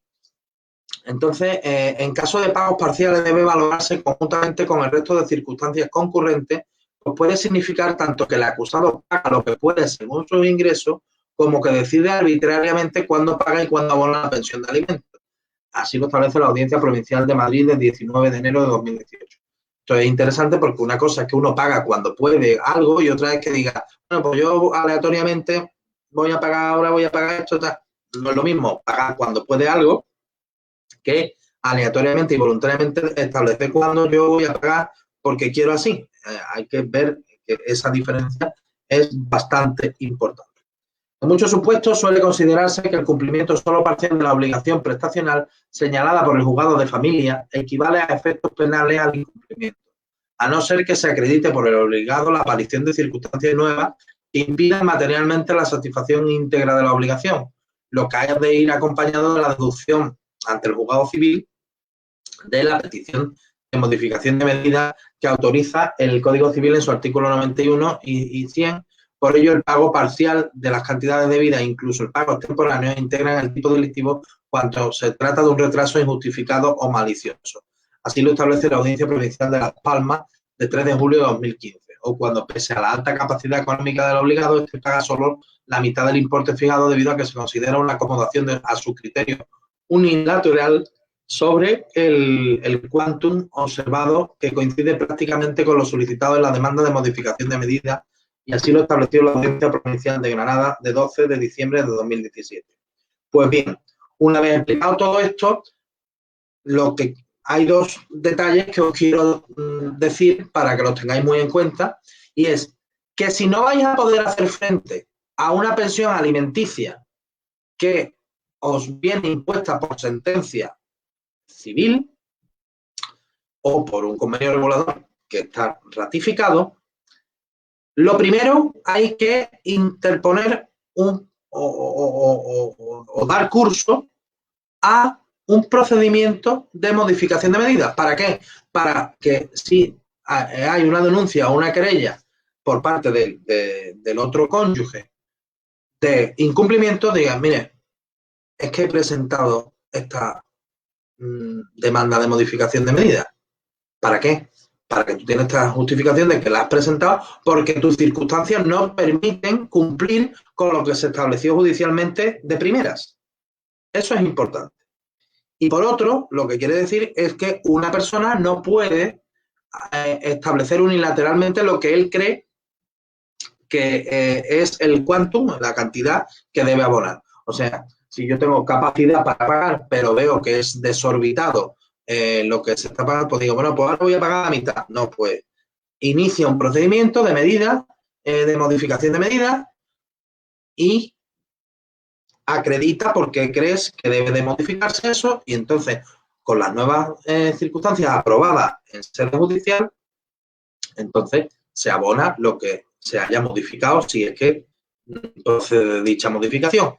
Entonces, en caso de pagos parciales debe valorarse conjuntamente con el resto de circunstancias concurrentes, pues puede significar tanto que el acusado paga lo que puede según sus ingresos, como que decide arbitrariamente cuándo paga y cuándo abona la pensión de alimentos. Así lo establece la Audiencia Provincial de Madrid del 19 de enero de 2018. Esto es interesante porque una cosa es que uno paga cuando puede algo y otra es que diga, bueno, pues yo aleatoriamente voy a pagar ahora, voy a pagar esto, tal. No es lo mismo pagar cuando puede algo que aleatoriamente y voluntariamente establecer cuándo yo voy a pagar porque quiero así. Hay que ver que esa diferencia es bastante importante. En muchos supuestos suele considerarse que el cumplimiento solo parcial de la obligación prestacional señalada por el juzgado de familia equivale a efectos penales al incumplimiento, a no ser que se acredite por el obligado la aparición de circunstancias nuevas que impidan materialmente la satisfacción íntegra de la obligación, lo que haya de ir acompañado de la deducción ante el juzgado civil de la petición de modificación de medida que autoriza el Código Civil en su artículo 91 y 100. Por ello, el pago parcial de las cantidades debidas, incluso el pago extemporáneo, integran el tipo delictivo cuando se trata de un retraso injustificado o malicioso. Así lo establece la Audiencia Provincial de Las Palmas de 3 de julio de 2015, o cuando, pese a la alta capacidad económica del obligado, este paga solo la mitad del importe fijado debido a que se considera una acomodación a su criterio unilateral sobre el quantum observado, que coincide prácticamente con lo solicitado en la demanda de modificación de medidas, y así lo estableció la Audiencia Provincial de Granada de 12 de diciembre de 2017. Pues bien, una vez explicado todo esto, hay dos detalles que os quiero decir para que los tengáis muy en cuenta, y es que si no vais a poder hacer frente a una pensión alimenticia que os viene impuesta por sentencia civil o por un convenio regulador que está ratificado, lo primero hay que interponer o dar curso a un procedimiento de modificación de medidas. ¿Para qué? Para que si hay una denuncia o una querella por parte del otro cónyuge de incumplimiento, digan, mire, es que he presentado esta demanda de modificación de medidas. ¿Para qué? Para que tú tienes esta justificación de que la has presentado porque tus circunstancias no permiten cumplir con lo que se estableció judicialmente de primeras. Eso es importante. Y por otro, lo que quiere decir es que una persona no puede establecer unilateralmente lo que él cree que es el quantum, la cantidad que debe abonar. O sea, si yo tengo capacidad para pagar, pero veo que es desorbitado lo que se está pagando, pues digo, bueno, pues ahora voy a pagar la mitad. No, pues inicia un procedimiento de medida, de modificación de medida, y acredita por qué crees que debe de modificarse eso, y entonces, con las nuevas circunstancias aprobadas en sede judicial, entonces se abona lo que se haya modificado, si es que procede dicha modificación.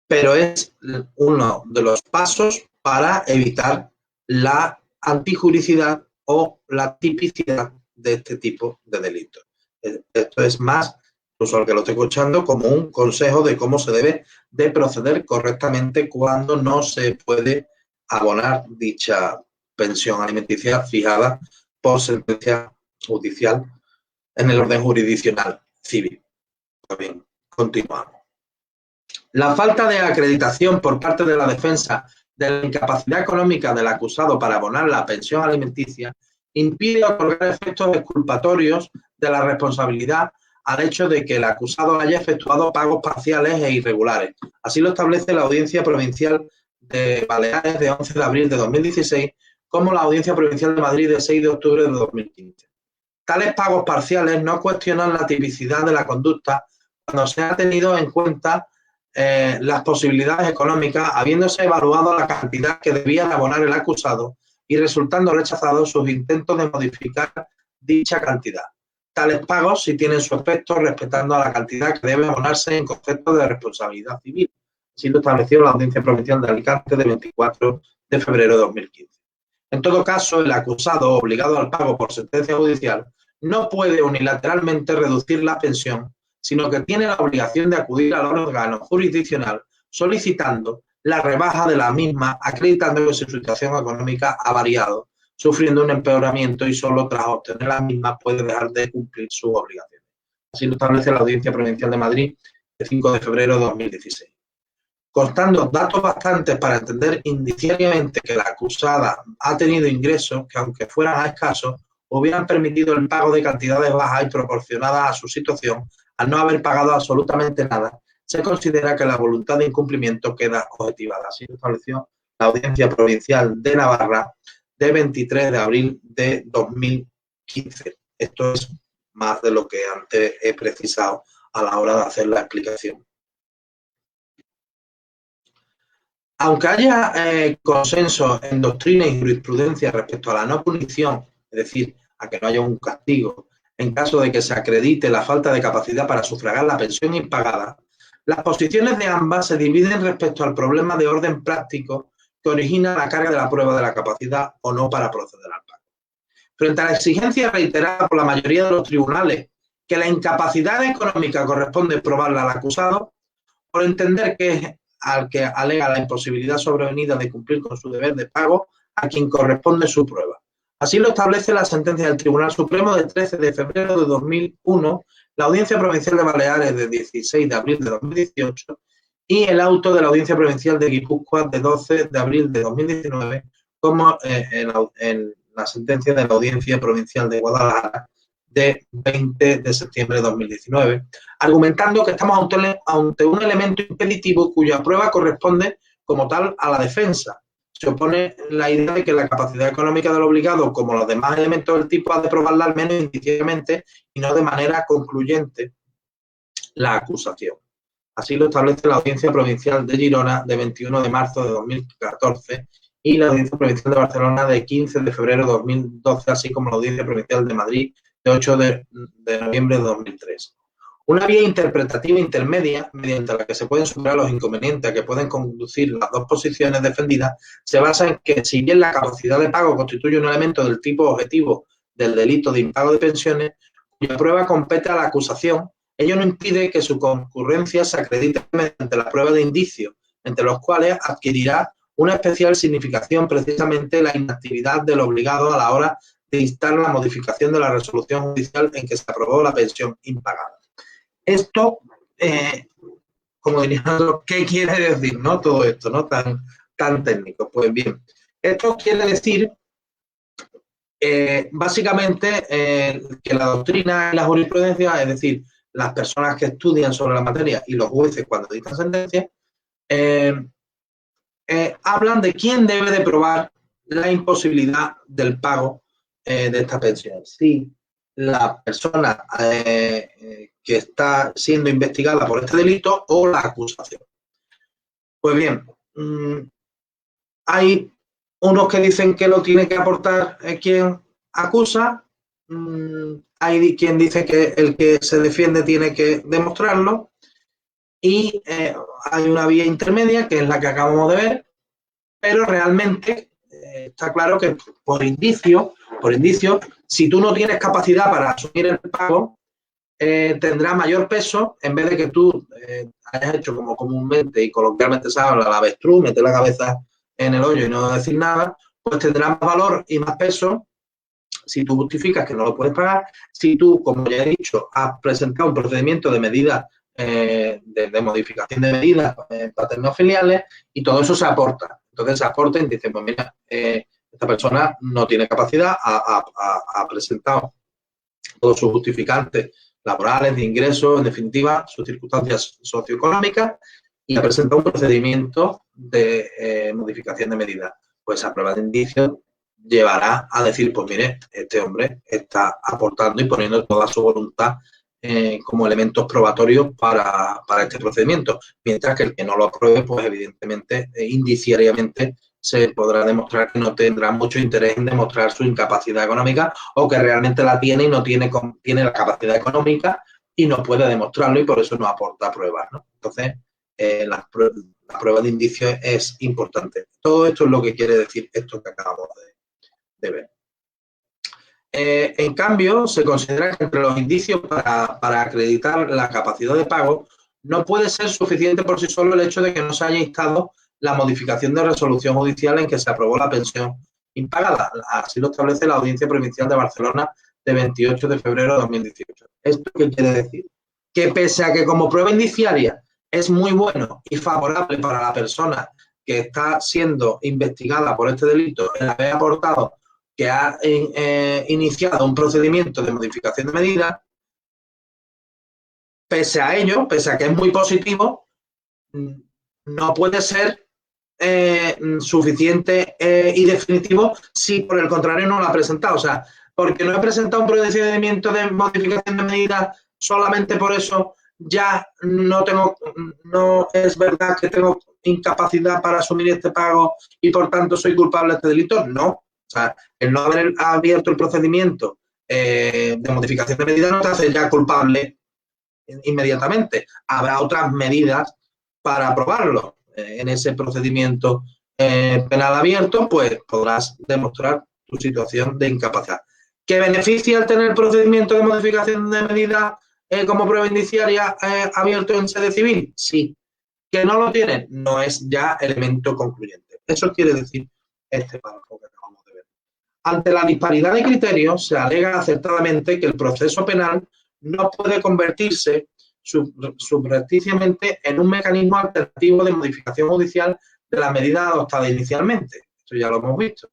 Pero es uno de los pasos para evitar la antijuricidad o la tipicidad de este tipo de delitos. Esto es más, incluso al que lo estoy escuchando, como un consejo de cómo se debe de proceder correctamente cuando no se puede abonar dicha pensión alimenticia fijada por sentencia judicial en el orden jurisdiccional civil. Pues bien, continuamos. La falta de acreditación por parte de la defensa de la incapacidad económica del acusado para abonar la pensión alimenticia impide otorgar efectos exculpatorios de la responsabilidad al hecho de que el acusado haya efectuado pagos parciales e irregulares. Así lo establece la Audiencia Provincial de Baleares de 11 de abril de 2016, como la Audiencia Provincial de Madrid de 6 de octubre de 2015. Tales pagos parciales no cuestionan la tipicidad de la conducta cuando se ha tenido en cuenta las posibilidades económicas, habiéndose evaluado la cantidad que debía de abonar el acusado y resultando rechazados sus intentos de modificar dicha cantidad. Tales pagos sí tienen su efecto respetando a la cantidad que debe abonarse en concepto de responsabilidad civil. Así lo estableció la Audiencia Provincial de Alicante de 24 de febrero de 2015. En todo caso, el acusado obligado al pago por sentencia judicial no puede unilateralmente reducir la pensión sino que tiene la obligación de acudir al órgano jurisdiccional solicitando la rebaja de la misma, acreditando que su situación económica ha variado, sufriendo un empeoramiento y solo tras obtener la misma puede dejar de cumplir sus obligaciones. Así lo establece la Audiencia Provincial de Madrid el 5 de febrero de 2016. Constando datos bastantes para entender indiciariamente que la acusada ha tenido ingresos que, aunque fueran escasos, hubieran permitido el pago de cantidades bajas y proporcionadas a su situación, al no haber pagado absolutamente nada, se considera que la voluntad de incumplimiento queda objetivada. Así lo estableció la Audiencia Provincial de Navarra de 23 de abril de 2015. Esto es más de lo que antes he precisado a la hora de hacer la explicación. Aunque haya consenso en doctrina y jurisprudencia respecto a la no punición, es decir, a que no haya un castigo, en caso de que se acredite la falta de capacidad para sufragar la pensión impagada, las posiciones de ambas se dividen respecto al problema de orden práctico que origina la carga de la prueba de la capacidad o no para proceder al pago. Frente a la exigencia reiterada por la mayoría de los tribunales que la incapacidad económica corresponde probarla al acusado, por entender que es al que alega la imposibilidad sobrevenida de cumplir con su deber de pago a quien corresponde su prueba. Así lo establece la sentencia del Tribunal Supremo de 13 de febrero de 2001, la Audiencia Provincial de Baleares de 16 de abril de 2018 y el auto de la Audiencia Provincial de Guipúzcoa de 12 de abril de 2019, como en la sentencia de la Audiencia Provincial de Guadalajara de 20 de septiembre de 2019, argumentando que estamos ante un elemento impeditivo cuya prueba corresponde como tal a la defensa. Se opone la idea de que la capacidad económica del obligado, como los demás elementos del tipo, ha de probarla al menos indiciariamente y no de manera concluyente la acusación. Así lo establece la Audiencia Provincial de Girona de 21 de marzo de 2014 y la Audiencia Provincial de Barcelona de 15 de febrero de 2012, así como la Audiencia Provincial de Madrid de 8 de noviembre de 2003. Una vía interpretativa intermedia, mediante la que se pueden superar los inconvenientes a que pueden conducir las dos posiciones defendidas, se basa en que, si bien la capacidad de pago constituye un elemento del tipo objetivo del delito de impago de pensiones, cuya prueba compete a la acusación, ello no impide que su concurrencia se acredite mediante la prueba de indicios, entre los cuales adquirirá una especial significación precisamente la inactividad del obligado a la hora de instar la modificación de la resolución judicial en que se aprobó la pensión impagada. Esto, como diríamos, ¿qué quiere decir, no? Todo esto, ¿no? Tan técnico. Pues bien, esto quiere decir básicamente que la doctrina y la jurisprudencia, es decir, las personas que estudian sobre la materia y los jueces cuando dictan sentencias, hablan de quién debe de probar la imposibilidad del pago de esta pensión. Si la persona que está siendo investigada por este delito o la acusación. Pues bien, hay unos que dicen que lo tiene que aportar quien acusa, hay quien dice que el que se defiende tiene que demostrarlo y hay una vía intermedia que es la que acabamos de ver, pero realmente está claro que por indicio, si tú no tienes capacidad para asumir el pago, tendrá mayor peso en vez de que tú hayas hecho como comúnmente y coloquialmente se habla, la avestruz, meter la cabeza en el hoyo y no decir nada, pues tendrá más valor y más peso si tú justificas que no lo puedes pagar, si tú, como ya he dicho, has presentado un procedimiento de medidas, de modificación de medidas paterno-filiales y todo eso se aporta. Entonces se aporta y dicen, pues mira, esta persona no tiene capacidad, ha presentado todos sus justificantes laborales, de ingresos, en definitiva, sus circunstancias socioeconómicas y ha presentado un procedimiento de modificación de medidas. Pues esa prueba de indicios llevará a decir, pues mire, este hombre está aportando y poniendo toda su voluntad como elementos probatorios para este procedimiento, mientras que el que no lo apruebe, pues evidentemente, indiciariamente, se podrá demostrar que no tendrá mucho interés en demostrar su incapacidad económica o que realmente la tiene y no tiene la capacidad económica y no puede demostrarlo y por eso no aporta pruebas, ¿no? Entonces, la prueba de indicio es importante. Todo esto es lo que quiere decir esto que acabamos de ver. En cambio, se considera que entre los indicios para acreditar la capacidad de pago no puede ser suficiente por sí solo el hecho de que no se haya instado la modificación de resolución judicial en que se aprobó la pensión impagada. Así lo establece la Audiencia Provincial de Barcelona de 28 de febrero de 2018. ¿Esto qué quiere decir? Que pese a que como prueba indiciaria es muy bueno y favorable para la persona que está siendo investigada por este delito el haber aportado que ha iniciado un procedimiento de modificación de medida, pese a ello, pese a que es muy positivo, no puede ser suficiente y definitivo si por el contrario no lo ha presentado. O sea, porque no he presentado un procedimiento de modificación de medida, solamente por eso ya no es verdad que tengo incapacidad para asumir este pago y por tanto soy culpable de este delito. No. O sea, el no haber abierto el procedimiento de modificación de medida no te hace ya culpable inmediatamente. Habrá otras medidas para aprobarlo. En ese procedimiento penal abierto, pues podrás demostrar tu situación de incapacidad. ¿Qué beneficia el tener el procedimiento de modificación de medida como prueba indiciaria abierto en sede civil? Sí. ¿Que no lo tiene? No es ya elemento concluyente. Eso quiere decir este párrafo que acabamos de ver. Ante la disparidad de criterios, se alega acertadamente que el proceso penal no puede convertirse subrepticiamente en un mecanismo alternativo de modificación judicial de la medida adoptada inicialmente. Esto ya lo hemos visto.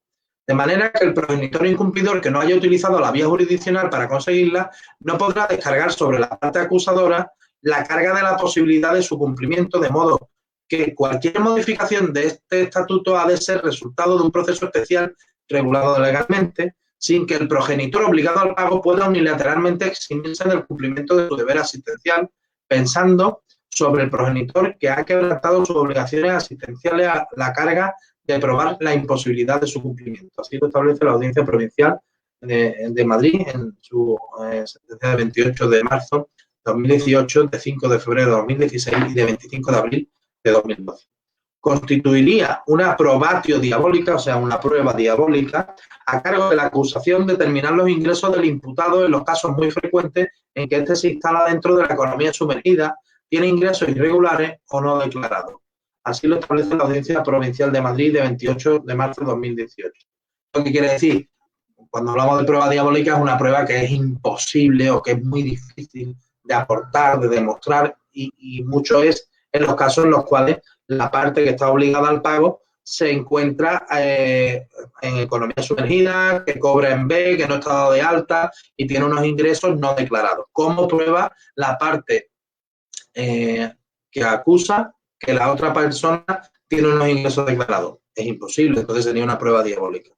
De manera que el progenitor incumplidor que no haya utilizado la vía jurisdiccional para conseguirla no podrá descargar sobre la parte acusadora la carga de la posibilidad de su cumplimiento, de modo que cualquier modificación de este estatuto ha de ser resultado de un proceso especial regulado legalmente, sin que el progenitor obligado al pago pueda unilateralmente eximirse del cumplimiento de su deber asistencial, pensando sobre el progenitor que ha quebrantado sus obligaciones asistenciales a la carga de probar la imposibilidad de su cumplimiento. Así lo establece la Audiencia Provincial de Madrid en su sentencia de 28 de marzo de 2018, de 5 de febrero de 2016 y de 25 de abril de 2012. Constituiría una probatio diabólica, o sea, una prueba diabólica, a cargo de la acusación determinar los ingresos del imputado en los casos muy frecuentes en que éste se instala dentro de la economía sumergida, tiene ingresos irregulares o no declarados. Así lo establece la Audiencia Provincial de Madrid de 28 de marzo de 2018. ¿Lo que quiere decir? Cuando hablamos de prueba diabólica es una prueba que es imposible o que es muy difícil de aportar, de demostrar y mucho es en los casos en los cuales la parte que está obligada al pago se encuentra en economía sumergida, que cobra en B, que no está dado de alta y tiene unos ingresos no declarados. ¿Cómo prueba la parte que acusa que la otra persona tiene unos ingresos declarados? Es imposible, entonces sería una prueba diabólica.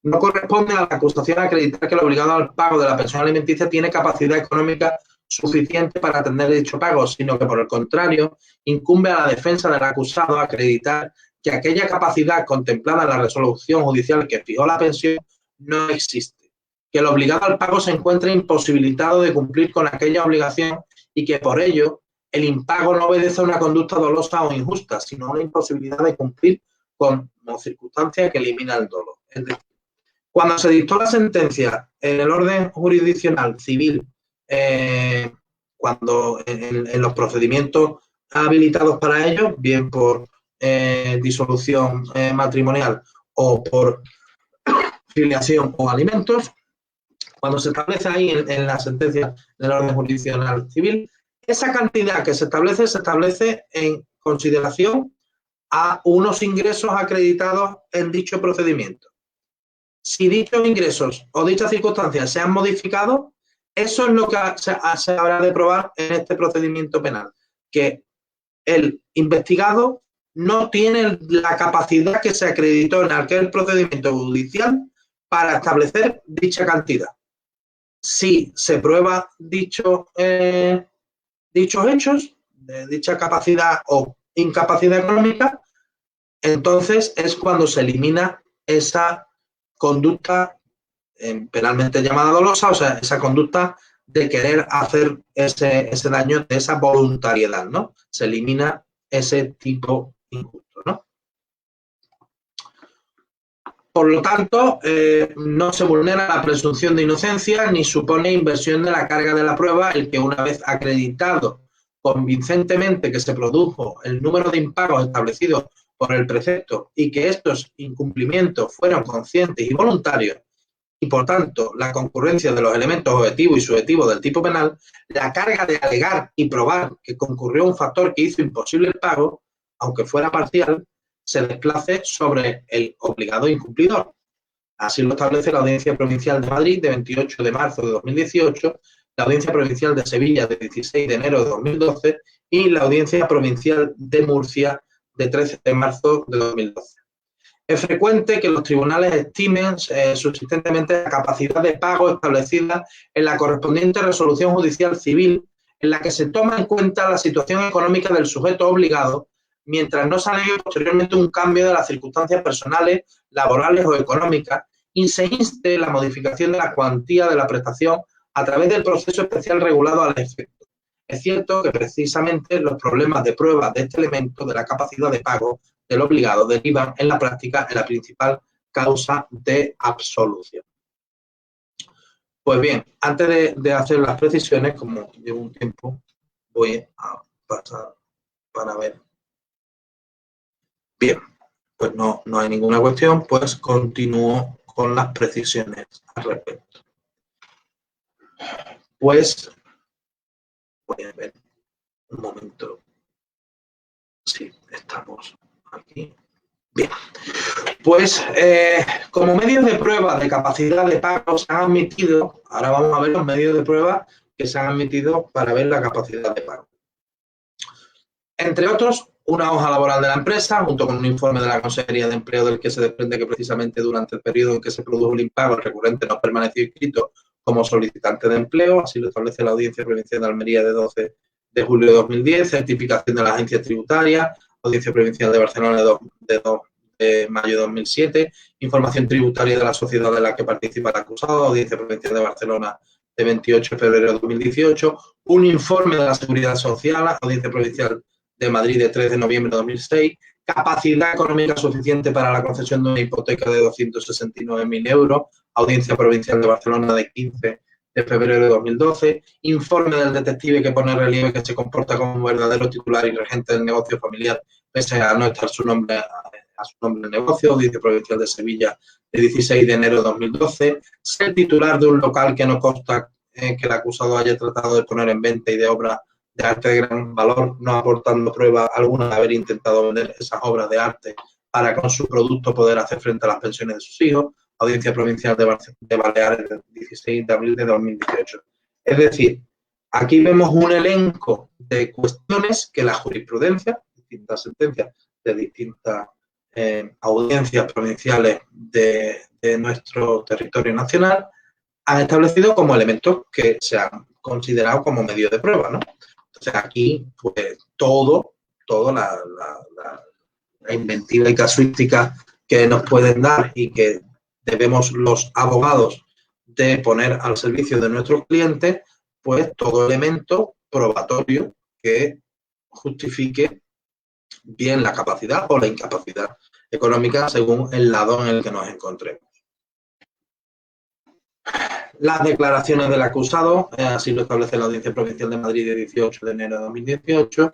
No corresponde a la acusación acreditar que el obligado al pago de la pensión alimenticia tiene capacidad económica suficiente para atender dicho pago, sino que, por el contrario, incumbe a la defensa del acusado acreditar que aquella capacidad contemplada en la resolución judicial que fijó la pensión no existe, que el obligado al pago se encuentra imposibilitado de cumplir con aquella obligación y que, por ello, el impago no obedece a una conducta dolosa o injusta, sino a una imposibilidad de cumplir como circunstancia que elimina el dolo. Es decir, cuando se dictó la sentencia en el orden jurisdiccional civil, cuando en los procedimientos habilitados para ello, bien por disolución matrimonial o por filiación o alimentos, cuando se establece ahí en la sentencia del orden jurisdiccional civil, esa cantidad que se establece en consideración a unos ingresos acreditados en dicho procedimiento. Si dichos ingresos o dichas circunstancias se han modificado, eso es lo que se habrá de probar en este procedimiento penal, que el investigado no tiene la capacidad que se acreditó en aquel procedimiento judicial para establecer dicha cantidad. Si se prueba dichos hechos, de dicha capacidad o incapacidad económica, entonces es cuando se elimina esa conducta penalmente llamada dolosa, o sea, esa conducta de querer hacer ese daño, de esa voluntariedad, ¿no? Se elimina ese tipo injusto, ¿no? Por lo tanto, no se vulnera la presunción de inocencia ni supone inversión de la carga de la prueba el que, una vez acreditado convincentemente que se produjo el número de impagos establecidos por el precepto y que estos incumplimientos fueron conscientes y voluntarios, y por tanto la concurrencia de los elementos objetivos y subjetivos del tipo penal, la carga de alegar y probar que concurrió un factor que hizo imposible el pago, aunque fuera parcial, se desplace sobre el obligado incumplidor. Así lo establece la Audiencia Provincial de Madrid de 28 de marzo de 2018, la Audiencia Provincial de Sevilla de 16 de enero de 2012 y la Audiencia Provincial de Murcia de 13 de marzo de 2012. Es frecuente que los tribunales estimen subsistentemente la capacidad de pago establecida en la correspondiente resolución judicial civil, en la que se toma en cuenta la situación económica del sujeto obligado, mientras no se alegue posteriormente un cambio de las circunstancias personales, laborales o económicas, y se inste la modificación de la cuantía de la prestación a través del proceso especial regulado al efecto. Es cierto que precisamente los problemas de prueba de este elemento de la capacidad de pago del obligado derivan en la práctica en la principal causa de absolución. Pues bien, antes de hacer las precisiones, como llevo un tiempo, voy a pasar para ver. Bien, pues no hay ninguna cuestión, pues continúo con las precisiones al respecto. Pues voy a ver un momento. Sí, estamos aquí. Bien, pues como medios de prueba de capacidad de pago se han admitido, ahora vamos a ver los medios de prueba que se han admitido para ver la capacidad de pago. Entre otros, una hoja laboral de la empresa, junto con un informe de la Consejería de Empleo del que se desprende que precisamente durante el periodo en que se produjo el impago, el recurrente no permaneció inscrito como solicitante de empleo, así lo establece la Audiencia Provincial de Almería de 12 de julio de 2010, certificación de las agencias tributarias, Audiencia Provincial de Barcelona de 2 de mayo de 2007, información tributaria de la sociedad en la que participa el acusado, Audiencia Provincial de Barcelona de 28 de febrero de 2018, un informe de la Seguridad Social, Audiencia Provincial de Madrid de 3 de noviembre de 2006, capacidad económica suficiente para la concesión de una hipoteca de 269.000 euros, Audiencia Provincial de Barcelona de 15 de febrero de 2012, informe del detective que pone en relieve que se comporta como un verdadero titular y regente del negocio familiar, pese a no estar su nombre en el negocio, Audiencia Provincial de Sevilla de 16 de enero de 2012, ser titular de un local que no consta que el acusado haya tratado de poner en venta y de obra de arte de gran valor, no aportando prueba alguna de haber intentado vender esas obras de arte para con su producto poder hacer frente a las pensiones de sus hijos, Audiencia Provincial de Baleares del 16 de abril de 2018. Es decir, aquí vemos un elenco de cuestiones que la jurisprudencia, distintas sentencias de distintas audiencias provinciales de nuestro territorio nacional, han establecido como elementos que se han considerado como medio de prueba, ¿no? Entonces aquí, pues todo la inventiva y casuística que nos pueden dar y que debemos los abogados de poner al servicio de nuestros clientes, pues todo elemento probatorio que justifique bien la capacidad o la incapacidad económica según el lado en el que nos encontremos. Las declaraciones del acusado, así lo establece la Audiencia Provincial de Madrid de 18 de enero de 2018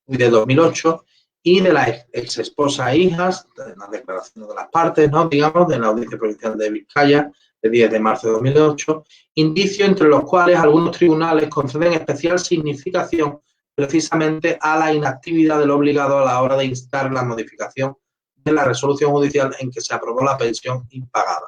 y de 2008, y de las ex esposas e hijas, de las declaraciones de las partes, ¿no? Digamos, de la Audiencia Provincial de Vizcaya de 10 de marzo de 2008, indicios entre los cuales algunos tribunales conceden especial significación precisamente a la inactividad del obligado a la hora de instar la modificación de la resolución judicial en que se aprobó la pensión impagada.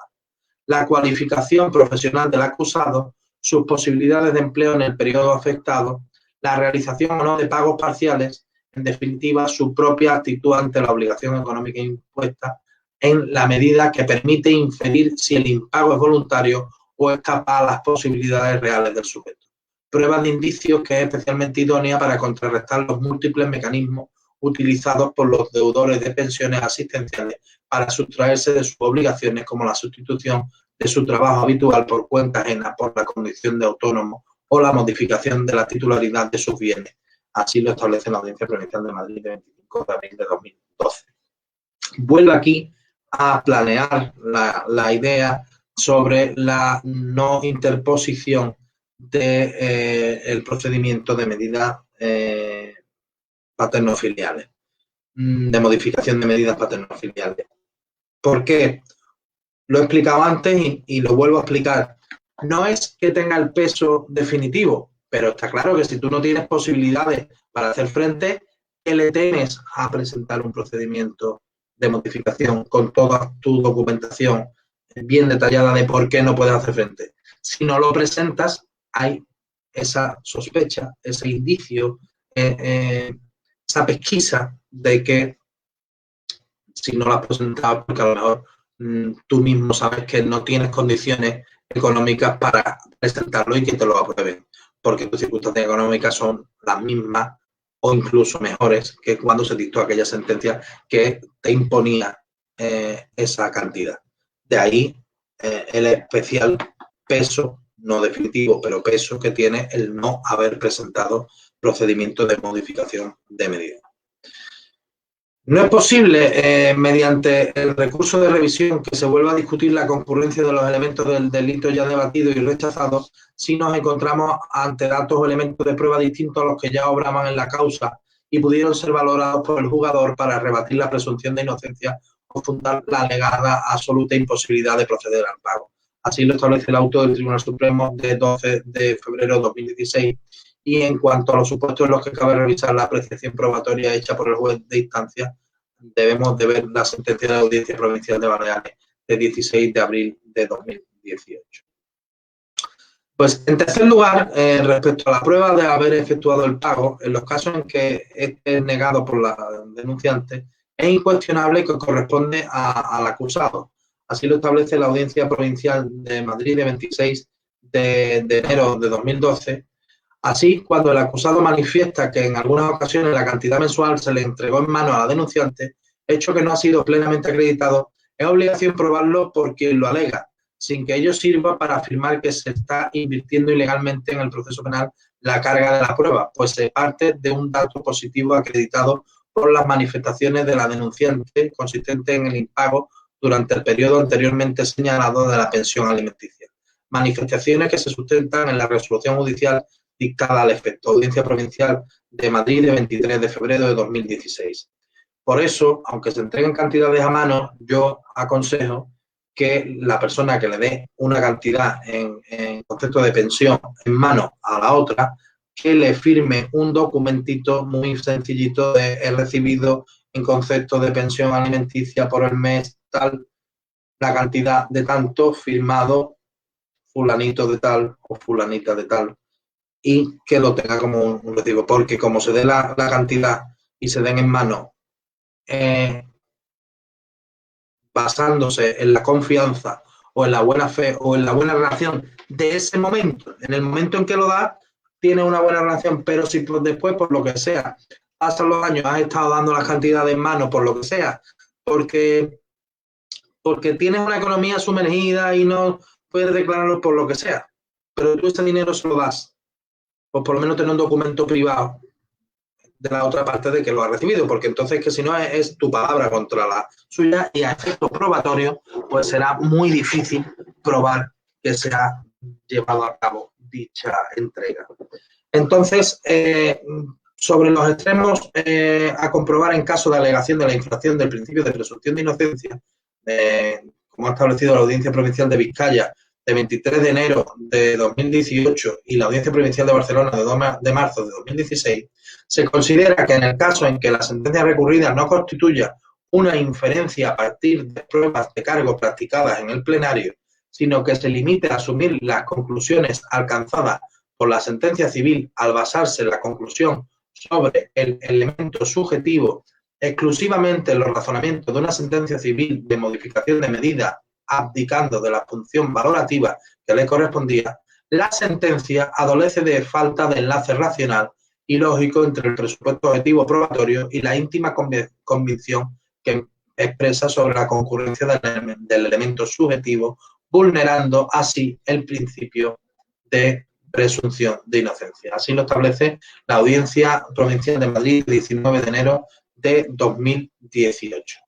La cualificación profesional del acusado, sus posibilidades de empleo en el periodo afectado, la realización o no de pagos parciales, en definitiva, su propia actitud ante la obligación económica impuesta en la medida que permite inferir si el impago es voluntario o escapa a las posibilidades reales del sujeto. Pruebas de indicios que es especialmente idónea para contrarrestar los múltiples mecanismos utilizados por los deudores de pensiones asistenciales para sustraerse de sus obligaciones, como la sustitución de su trabajo habitual por cuenta ajena por la condición de autónomo o la modificación de la titularidad de sus bienes. Así lo establece la Audiencia Provincial de Madrid de 25 de abril de 2012. Vuelvo aquí a planear la idea sobre la no interposición del procedimiento de medidas paternofiliales, de modificación de medidas paternofiliales. ¿Por qué? Lo he explicado antes y lo vuelvo a explicar. No es que tenga el peso definitivo, pero está claro que si tú no tienes posibilidades para hacer frente, ¿qué le temes a presentar un procedimiento de modificación con toda tu documentación bien detallada de por qué no puedes hacer frente? Si no lo presentas, hay esa sospecha, ese indicio, esa pesquisa de que si no lo has presentado, porque a lo mejor tú mismo sabes que no tienes condiciones económicas para presentarlo y que te lo aprueben, porque tus circunstancias económicas son las mismas o incluso mejores que cuando se dictó aquella sentencia que te imponía esa cantidad. De ahí el especial peso, no definitivo, pero peso que tiene el no haber presentado procedimiento de modificación de medida. No es posible, mediante el recurso de revisión, que se vuelva a discutir la concurrencia de los elementos del delito ya debatido y rechazado si nos encontramos ante datos o elementos de prueba distintos a los que ya obraban en la causa y pudieron ser valorados por el juzgador para rebatir la presunción de inocencia o fundar la alegada absoluta imposibilidad de proceder al pago. Así lo establece el auto del Tribunal Supremo de 12 de febrero de 2016. Y en cuanto a los supuestos en los que cabe revisar la apreciación probatoria hecha por el juez de instancia, debemos de ver la sentencia de la Audiencia Provincial de Baleares de 16 de abril de 2018. Pues, en tercer lugar, respecto a la prueba de haber efectuado el pago, en los casos en que esté negado por la denunciante, es incuestionable que corresponde al acusado. Así lo establece la Audiencia Provincial de Madrid de 26 de enero de 2012. Así, cuando el acusado manifiesta que en algunas ocasiones la cantidad mensual se le entregó en mano a la denunciante, hecho que no ha sido plenamente acreditado, es obligación probarlo por quien lo alega, sin que ello sirva para afirmar que se está invirtiendo ilegalmente en el proceso penal la carga de la prueba, pues se parte de un dato positivo acreditado por las manifestaciones de la denunciante consistente en el impago durante el periodo anteriormente señalado de la pensión alimenticia. Manifestaciones que se sustentan en la resolución judicial dictada al efecto, Audiencia Provincial de Madrid de 23 de febrero de 2016. Por eso, aunque se entreguen cantidades a mano, yo aconsejo que la persona que le dé una cantidad en concepto de pensión en mano a la otra, que le firme un documentito muy sencillito de he recibido en concepto de pensión alimenticia por el mes tal, la cantidad de tanto firmado fulanito de tal o fulanita de tal, y que lo tenga como un recibo, porque como se dé la cantidad y se den en mano basándose en la confianza o en la buena fe o en la buena relación de ese momento, en el momento en que lo da, tiene una buena relación, pero si después, por lo que sea, pasan los años, has estado dando las cantidades en mano, por lo que sea, porque tienes una economía sumergida y no puedes declararlo por lo que sea, pero tú ese dinero se lo das, pues por lo menos tener un documento privado de la otra parte de que lo ha recibido, porque entonces que si no es tu palabra contra la suya y a efectos probatorios, pues será muy difícil probar que se ha llevado a cabo dicha entrega. Entonces, sobre los extremos a comprobar en caso de alegación de la infracción del principio de presunción de inocencia, como ha establecido la Audiencia Provincial de Vizcaya de 23 de enero de 2018 y la Audiencia Provincial de Barcelona de 2 de marzo de 2016, se considera que en el caso en que la sentencia recurrida no constituya una inferencia a partir de pruebas de cargo practicadas en el plenario, sino que se limite a asumir las conclusiones alcanzadas por la sentencia civil al basarse en la conclusión sobre el elemento subjetivo exclusivamente en los razonamientos de una sentencia civil de modificación de medida abdicando de la función valorativa que le correspondía, la sentencia adolece de falta de enlace racional y lógico entre el presupuesto objetivo probatorio y la íntima convicción que expresa sobre la concurrencia del elemento subjetivo, vulnerando así el principio de presunción de inocencia. Así lo establece la Audiencia Provincial de Madrid, 19 de enero de 2018.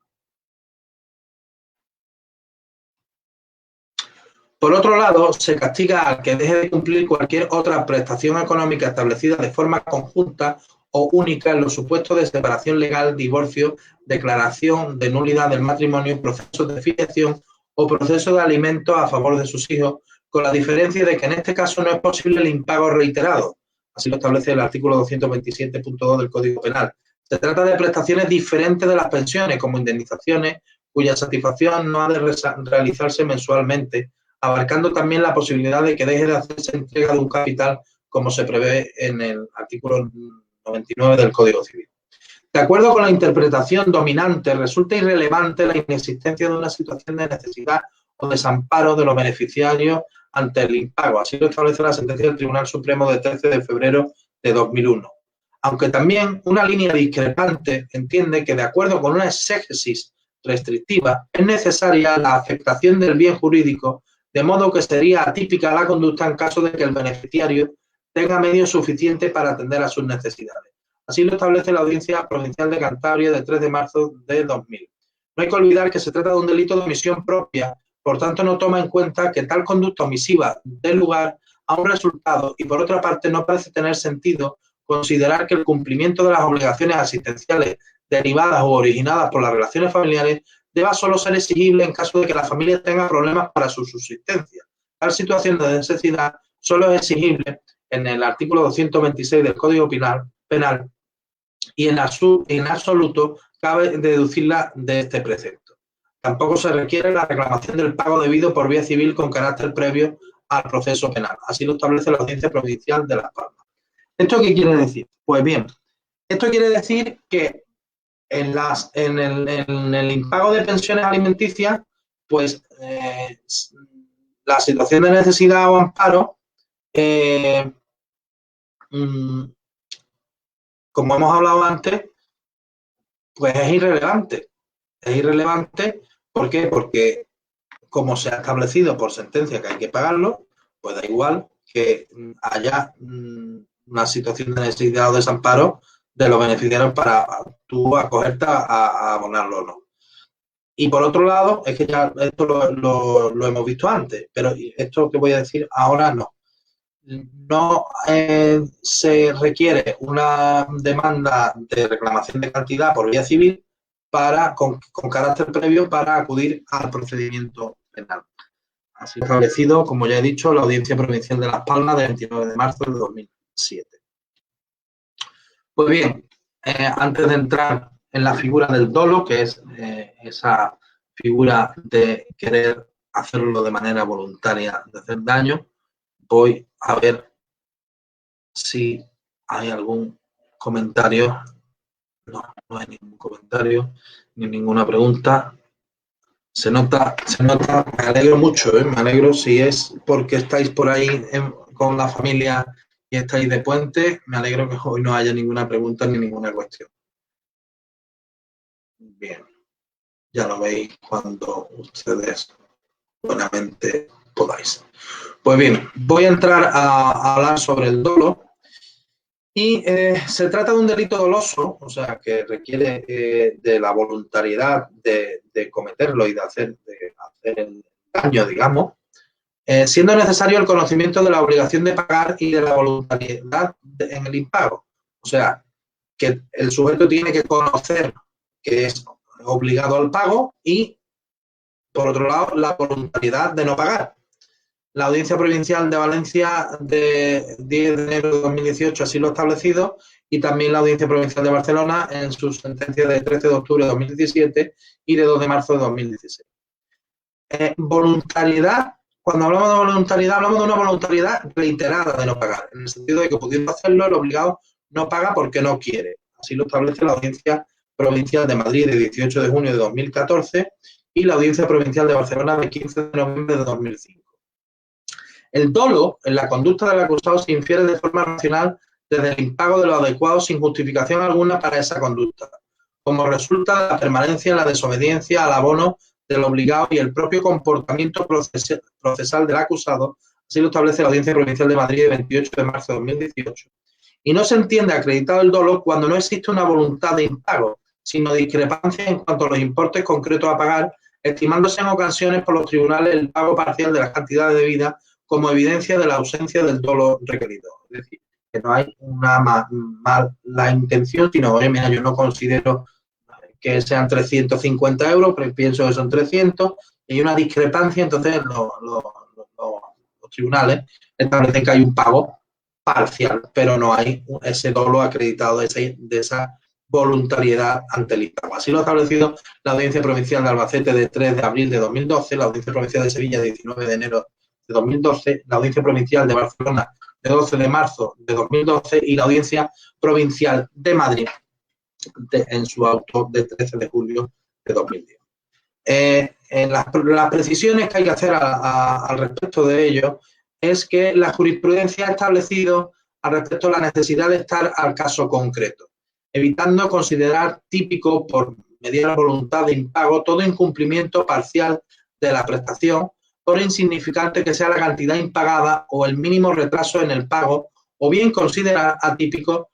Por otro lado, se castiga al que deje de cumplir cualquier otra prestación económica establecida de forma conjunta o única en los supuestos de separación legal, divorcio, declaración de nulidad del matrimonio, proceso de filiación o proceso de alimentos a favor de sus hijos, con la diferencia de que en este caso no es posible el impago reiterado. Así lo establece el artículo 227.2 del Código Penal. Se trata de prestaciones diferentes de las pensiones, como indemnizaciones, cuya satisfacción no ha de realizarse mensualmente, abarcando también la posibilidad de que deje de hacerse entrega de un capital, como se prevé en el artículo 99 del Código Civil. De acuerdo con la interpretación dominante, resulta irrelevante la inexistencia de una situación de necesidad o desamparo de los beneficiarios ante el impago. Así lo establece la sentencia del Tribunal Supremo de 13 de febrero de 2001. Aunque también una línea discrepante entiende que, de acuerdo con una exégesis restrictiva, es necesaria la afectación del bien jurídico, de modo que sería atípica la conducta en caso de que el beneficiario tenga medios suficientes para atender a sus necesidades. Así lo establece la Audiencia Provincial de Cantabria del 3 de marzo de 2000. No hay que olvidar que se trata de un delito de omisión propia, por tanto no toma en cuenta que tal conducta omisiva dé lugar a un resultado y, por otra parte, no parece tener sentido considerar que el cumplimiento de las obligaciones asistenciales derivadas o originadas por las relaciones familiares deba solo ser exigible en caso de que la familia tenga problemas para su subsistencia. Tal situación de necesidad solo es exigible en el artículo 226 del Código Penal y en absoluto cabe deducirla de este precepto. Tampoco se requiere la reclamación del pago debido por vía civil con carácter previo al proceso penal. Así lo establece la Audiencia Provincial de Las Palmas. ¿Esto qué quiere decir? Pues bien, esto quiere decir que en el impago de pensiones alimenticias, pues la situación de necesidad o amparo, como hemos hablado antes, pues es irrelevante. Es irrelevante, ¿por qué? Porque como se ha establecido por sentencia que hay que pagarlo, pues da igual que haya una situación de necesidad o desamparo de los beneficiarios para tú acogerte a abonarlo o no. Y por otro lado, es que ya esto lo hemos visto antes, pero esto que voy a decir ahora no. No se requiere una demanda de reclamación de cantidad por vía civil con carácter previo para acudir al procedimiento penal. Así establecido, como ya he dicho, la Audiencia Provincial de Las Palmas del 29 de marzo de 2007. Pues bien, antes de entrar en la figura del dolo, que es esa figura de querer hacerlo de manera voluntaria, de hacer daño, voy a ver si hay algún comentario. No, no hay ningún comentario ni ninguna pregunta. Se nota, me alegro mucho, me alegro si es porque estáis por ahí con la familia y estáis de puente, me alegro que hoy no haya ninguna pregunta ni ninguna cuestión. Bien, ya lo veis cuando ustedes buenamente podáis. Pues bien, voy a entrar a hablar sobre el dolo. Y se trata de un delito doloso, o sea, que requiere de la voluntariedad de cometerlo y de hacer el daño, digamos, siendo necesario el conocimiento de la obligación de pagar y de la voluntariedad en el impago. O sea, que el sujeto tiene que conocer que es obligado al pago y, por otro lado, la voluntariedad de no pagar. La Audiencia Provincial de Valencia de 10 de enero de 2018 así lo ha establecido y también la Audiencia Provincial de Barcelona en su sentencia de 13 de octubre de 2017 y de 2 de marzo de 2016. Voluntariedad, cuando hablamos de voluntariedad, hablamos de una voluntariedad reiterada de no pagar, en el sentido de que pudiendo hacerlo, el obligado no paga porque no quiere. Así lo establece la Audiencia Provincial de Madrid de 18 de junio de 2014 y la Audiencia Provincial de Barcelona de 15 de noviembre de 2005. El dolo en la conducta del acusado se infiere de forma racional desde el impago de lo adecuado sin justificación alguna para esa conducta, como resulta de la permanencia en la desobediencia al abono del obligado y el propio comportamiento procesal del acusado, así lo establece la Audiencia Provincial de Madrid de 28 de marzo de 2018. Y no se entiende acreditado el dolo cuando no existe una voluntad de impago, sino discrepancia en cuanto a los importes concretos a pagar estimándose en ocasiones por los tribunales el pago parcial de las cantidades debidas como evidencia de la ausencia del dolo requerido. Es decir, que no hay una mala intención, sino, oye, mira, yo no considero que sean 350 euros, pero pienso que son 300, y hay una discrepancia, entonces los tribunales establecen que hay un pago parcial, pero no hay ese dolo acreditado de esa voluntariedad ante el impago. Así lo ha establecido la Audiencia Provincial de Albacete de 3 de abril de 2012, la Audiencia Provincial de Sevilla de 19 de enero de 2012, la Audiencia Provincial de Barcelona de 12 de marzo de 2012 y la Audiencia Provincial de Madrid en su auto de 13 de julio de 2010. En las precisiones que hay que hacer al respecto de ello es que la jurisprudencia ha establecido al respecto la necesidad de estar al caso concreto, evitando considerar típico por mediar voluntad de impago todo incumplimiento parcial de la prestación, por insignificante que sea la cantidad impagada o el mínimo retraso en el pago, o bien considerar atípico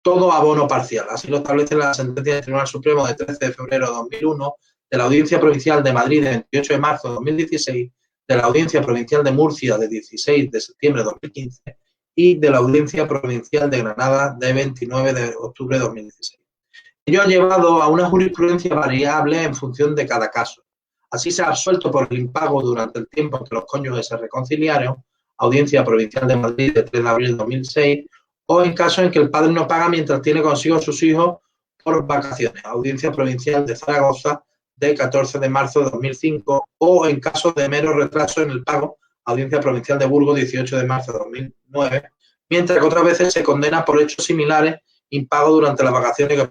todo abono parcial. Así lo establece la sentencia del Tribunal Supremo de 13 de febrero de 2001, de la Audiencia Provincial de Madrid de 28 de marzo de 2016, de la Audiencia Provincial de Murcia de 16 de septiembre de 2015 y de la Audiencia Provincial de Granada de 29 de octubre de 2016. Ello ha llevado a una jurisprudencia variable en función de cada caso. Así se ha absuelto por el impago durante el tiempo en que los cónyuges se reconciliaron, Audiencia Provincial de Madrid de 3 de abril de 2006, o en caso en que el padre no paga mientras tiene consigo a sus hijos por vacaciones, Audiencia Provincial de Zaragoza de 14 de marzo de 2005, o en caso de mero retraso en el pago, Audiencia Provincial de Burgos 18 de marzo de 2009, mientras que otras veces se condena por hechos similares impago durante las vacaciones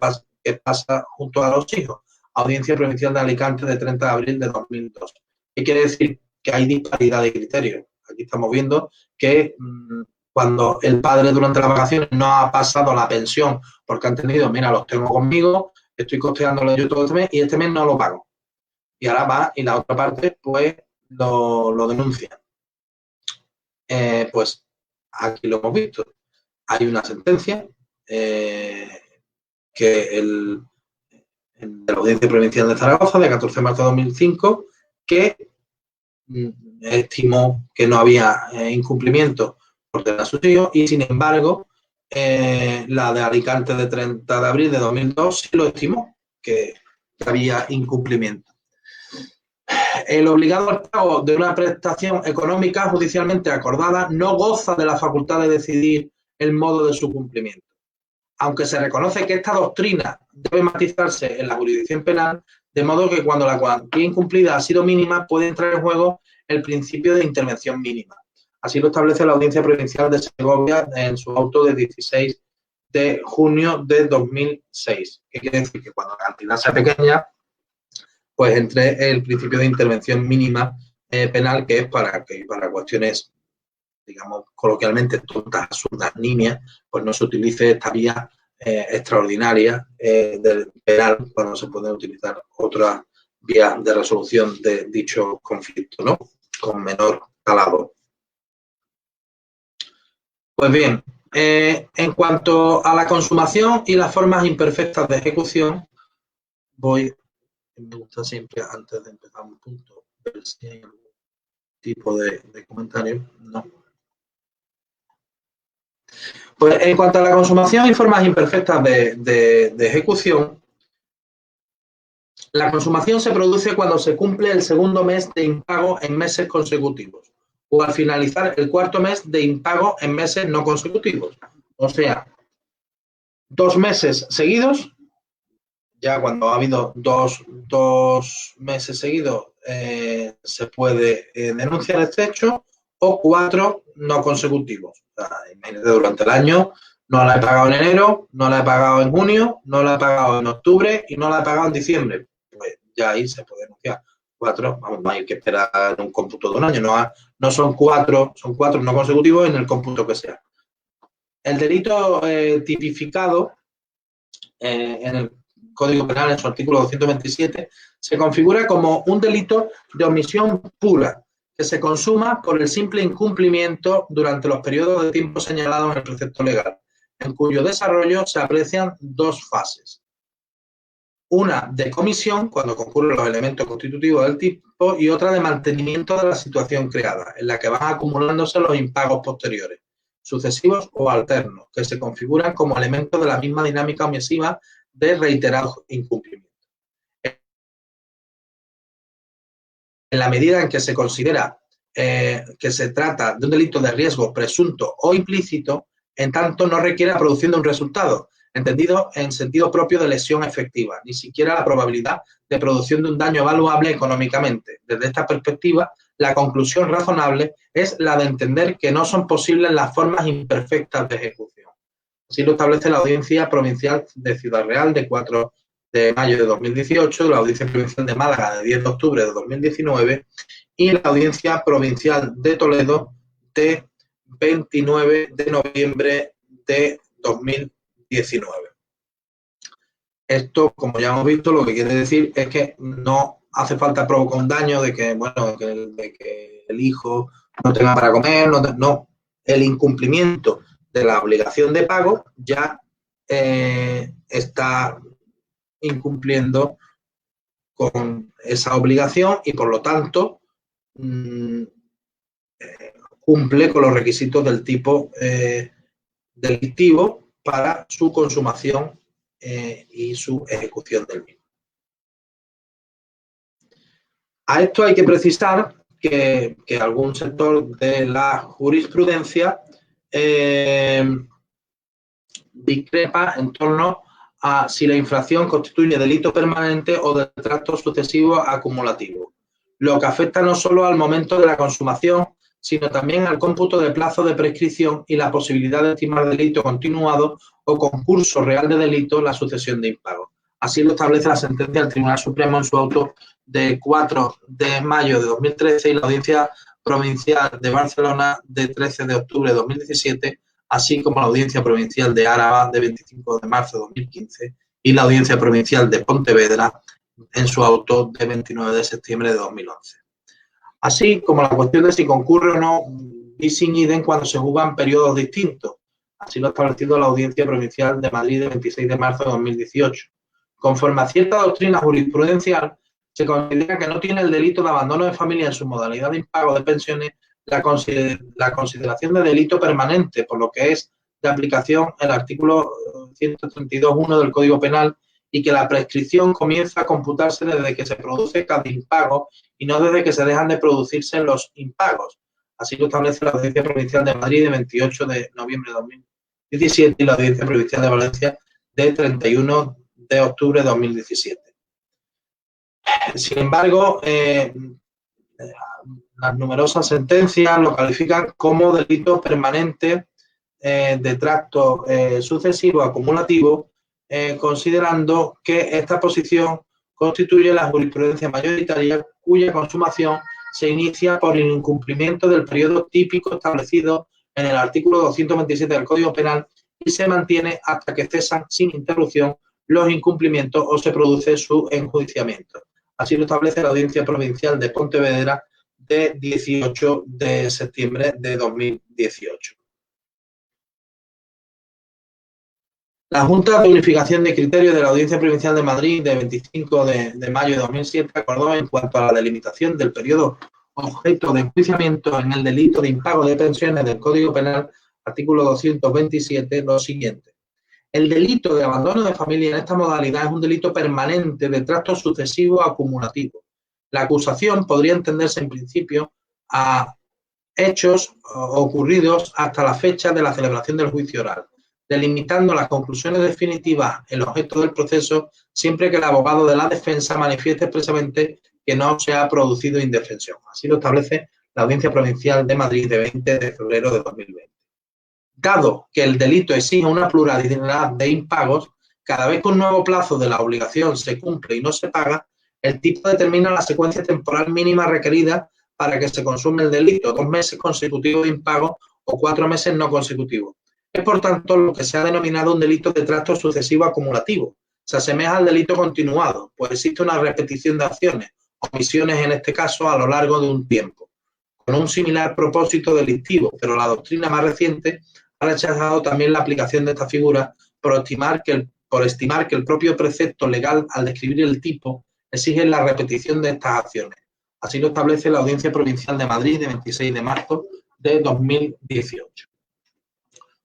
que pasa junto a los hijos, Audiencia Provincial de Alicante de 30 de abril de 2002. ¿Qué quiere decir? Que hay disparidad de criterios. Aquí estamos viendo que cuando el padre durante las vacaciones no ha pasado la pensión porque han tenido, mira, los tengo conmigo, estoy costeándolo yo todo este mes y este mes no lo pago. Y ahora va y la otra parte pues lo denuncia. Pues aquí lo hemos visto. Hay una sentencia que de la Audiencia Provincial de Zaragoza de 14 de marzo de 2005 que estimó que no había incumplimiento por tener a sus hijos y, sin embargo, la de Alicante de 30 de abril de 2002 sí lo estimó, que había incumplimiento. El obligado al pago de una prestación económica judicialmente acordada no goza de la facultad de decidir el modo de su cumplimiento. Aunque se reconoce que esta doctrina debe matizarse en la jurisdicción penal, de modo que cuando la cuantía incumplida ha sido mínima, puede entrar en juego el principio de intervención mínima. Así lo establece la Audiencia Provincial de Segovia en su auto de 16 de junio de 2006. ¿Qué quiere decir? Que cuando la cantidad sea pequeña, pues entre el principio de intervención mínima penal, que es para cuestiones, digamos, coloquialmente tontas, absurdas, nimias, pues no se utilice esta vía extraordinaria del penal cuando se pueden utilizar otras vías de resolución de dicho conflicto, ¿no? Con menor calado. Pues bien, en cuanto a la consumación y las formas imperfectas de ejecución, me gusta siempre, antes de empezar un punto, ver si hay algún tipo de comentario. No. Pues en cuanto a la consumación y formas imperfectas de ejecución, la consumación se produce cuando se cumple el segundo mes de impago en meses consecutivos o al finalizar el cuarto mes de impago en meses no consecutivos. O sea, 2 meses seguidos, ya cuando ha habido dos meses seguidos se puede denunciar este hecho, o 4 no consecutivos. O sea, imagínate, durante el año no la he pagado en enero, no la he pagado en junio, no la he pagado en octubre y no la he pagado en diciembre. Pues ya ahí se puede denunciar. 4, vamos, no hay que esperar en un cómputo de un año, no son 4, son 4 no consecutivos en el cómputo que sea. El delito tipificado en el Código Penal, en su artículo 227, se configura como un delito de omisión pura, que se consuma por el simple incumplimiento durante los periodos de tiempo señalados en el precepto legal, en cuyo desarrollo se aprecian 2 fases. una de comisión, cuando concurren los elementos constitutivos del tipo, y otra de mantenimiento de la situación creada, en la que van acumulándose los impagos posteriores, sucesivos o alternos, que se configuran como elementos de la misma dinámica omisiva de reiterados incumplimientos. En la medida en que se considera que se trata de un delito de riesgo presunto o implícito, en tanto no requiere la producción de un resultado, entendido en sentido propio de lesión efectiva, ni siquiera la probabilidad de producción de un daño evaluable económicamente. Desde esta perspectiva, la conclusión razonable es la de entender que no son posibles las formas imperfectas de ejecución. Así lo establece la Audiencia Provincial de Ciudad Real de 4 de mayo de 2018, la Audiencia Provincial de Málaga de 10 de octubre de 2019 y la Audiencia Provincial de Toledo de 29 de noviembre de 2019. Esto, como ya hemos visto, lo que quiere decir es que no hace falta provocar un daño de que, bueno, de que el hijo no tenga para comer, no. El incumplimiento de la obligación de pago ya está incumpliendo con esa obligación y, por lo tanto, cumple con los requisitos del tipo delictivo para su consumación y su ejecución del mismo. A esto hay que precisar que algún sector de la jurisprudencia discrepa en torno a si la infracción constituye delito permanente o de tracto sucesivo acumulativo, lo que afecta no solo al momento de la consumación, sino también al cómputo de plazo de prescripción y la posibilidad de estimar delito continuado o concurso real de delito la sucesión de impagos. Así lo establece la sentencia del Tribunal Supremo en su auto de 4 de mayo de 2013 y la Audiencia Provincial de Barcelona de 13 de octubre de 2017, así como la Audiencia Provincial de Áraba de 25 de marzo de 2015 y la Audiencia Provincial de Pontevedra en su auto de 29 de septiembre de 2011. Así como la cuestión de si concurre o no bis in idem cuando se juzgan periodos distintos. Así lo ha establecido la Audiencia Provincial de Madrid de 26 de marzo de 2018. Conforme a cierta doctrina jurisprudencial, se considera que no tiene el delito de abandono de familia en su modalidad de impago de pensiones la consideración de delito permanente, por lo que es de aplicación el artículo 132.1 del Código Penal y que la prescripción comienza a computarse desde que se produce cada impago y no desde que se dejan de producirse los impagos. Así lo establece la Audiencia Provincial de Madrid de 28 de noviembre de 2017 y la Audiencia Provincial de Valencia de 31 de octubre de 2017. Sin embargo, las numerosas sentencias lo califican como delito permanente de tracto sucesivo acumulativo, considerando que esta posición constituye la jurisprudencia mayoritaria cuya consumación se inicia por el incumplimiento del periodo típico establecido en el artículo 227 del Código Penal y se mantiene hasta que cesan sin interrupción los incumplimientos o se produce su enjuiciamiento. Así lo establece la Audiencia Provincial de Pontevedra de 18 de septiembre de 2018. La Junta de Unificación de Criterios de la Audiencia Provincial de Madrid de 25 de mayo de 2007 acordó en cuanto a la delimitación del periodo objeto de enjuiciamiento en el delito de impago de pensiones del Código Penal, artículo 227, lo siguiente. El delito de abandono de familia en esta modalidad es un delito permanente de tracto sucesivo acumulativo. La acusación podría entenderse en principio a hechos ocurridos hasta la fecha de la celebración del juicio oral, delimitando las conclusiones definitivas el objeto del proceso siempre que el abogado de la defensa manifieste expresamente que no se ha producido indefensión. Así lo establece la Audiencia Provincial de Madrid de 20 de febrero de 2020. Dado que el delito exige una pluralidad de impagos, cada vez que un nuevo plazo de la obligación se cumple y no se paga, el tipo determina la secuencia temporal mínima requerida para que se consume el delito, 2 meses consecutivos de impago o 4 meses no consecutivos. Es, por tanto, lo que se ha denominado un delito de tracto sucesivo acumulativo. Se asemeja al delito continuado, pues existe una repetición de acciones, omisiones en este caso, a lo largo de un tiempo, con un similar propósito delictivo, pero la doctrina más reciente ha rechazado también la aplicación de esta figura por estimar que el por estimar que el propio precepto legal, al describir el tipo, exige la repetición de estas acciones. Así lo establece la Audiencia Provincial de Madrid de 26 de marzo de 2018.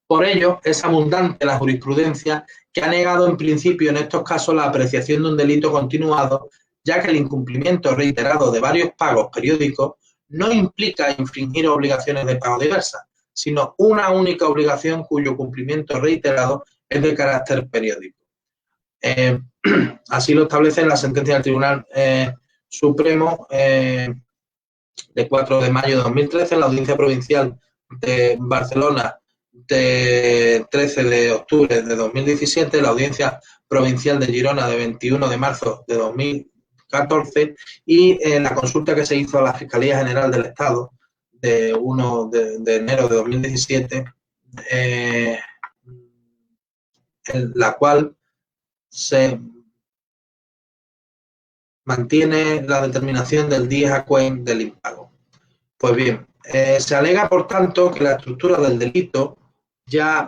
Por ello, es abundante la jurisprudencia que ha negado en principio en estos casos la apreciación de un delito continuado, ya que el incumplimiento reiterado de varios pagos periódicos no implica infringir obligaciones de pago diversas, sino una única obligación cuyo cumplimiento reiterado es de carácter periódico. Así lo establece en la sentencia del Tribunal Supremo de 4 de mayo de 2013, la Audiencia Provincial de Barcelona de 13 de octubre de 2017, la Audiencia Provincial de Girona de 21 de marzo de 2014 y la consulta que se hizo a la Fiscalía General del Estado de 1 de enero de 2017, en la cual se mantiene la determinación del dies aquem del impago. Pues bien, se alega, por tanto, que la estructura del delito ya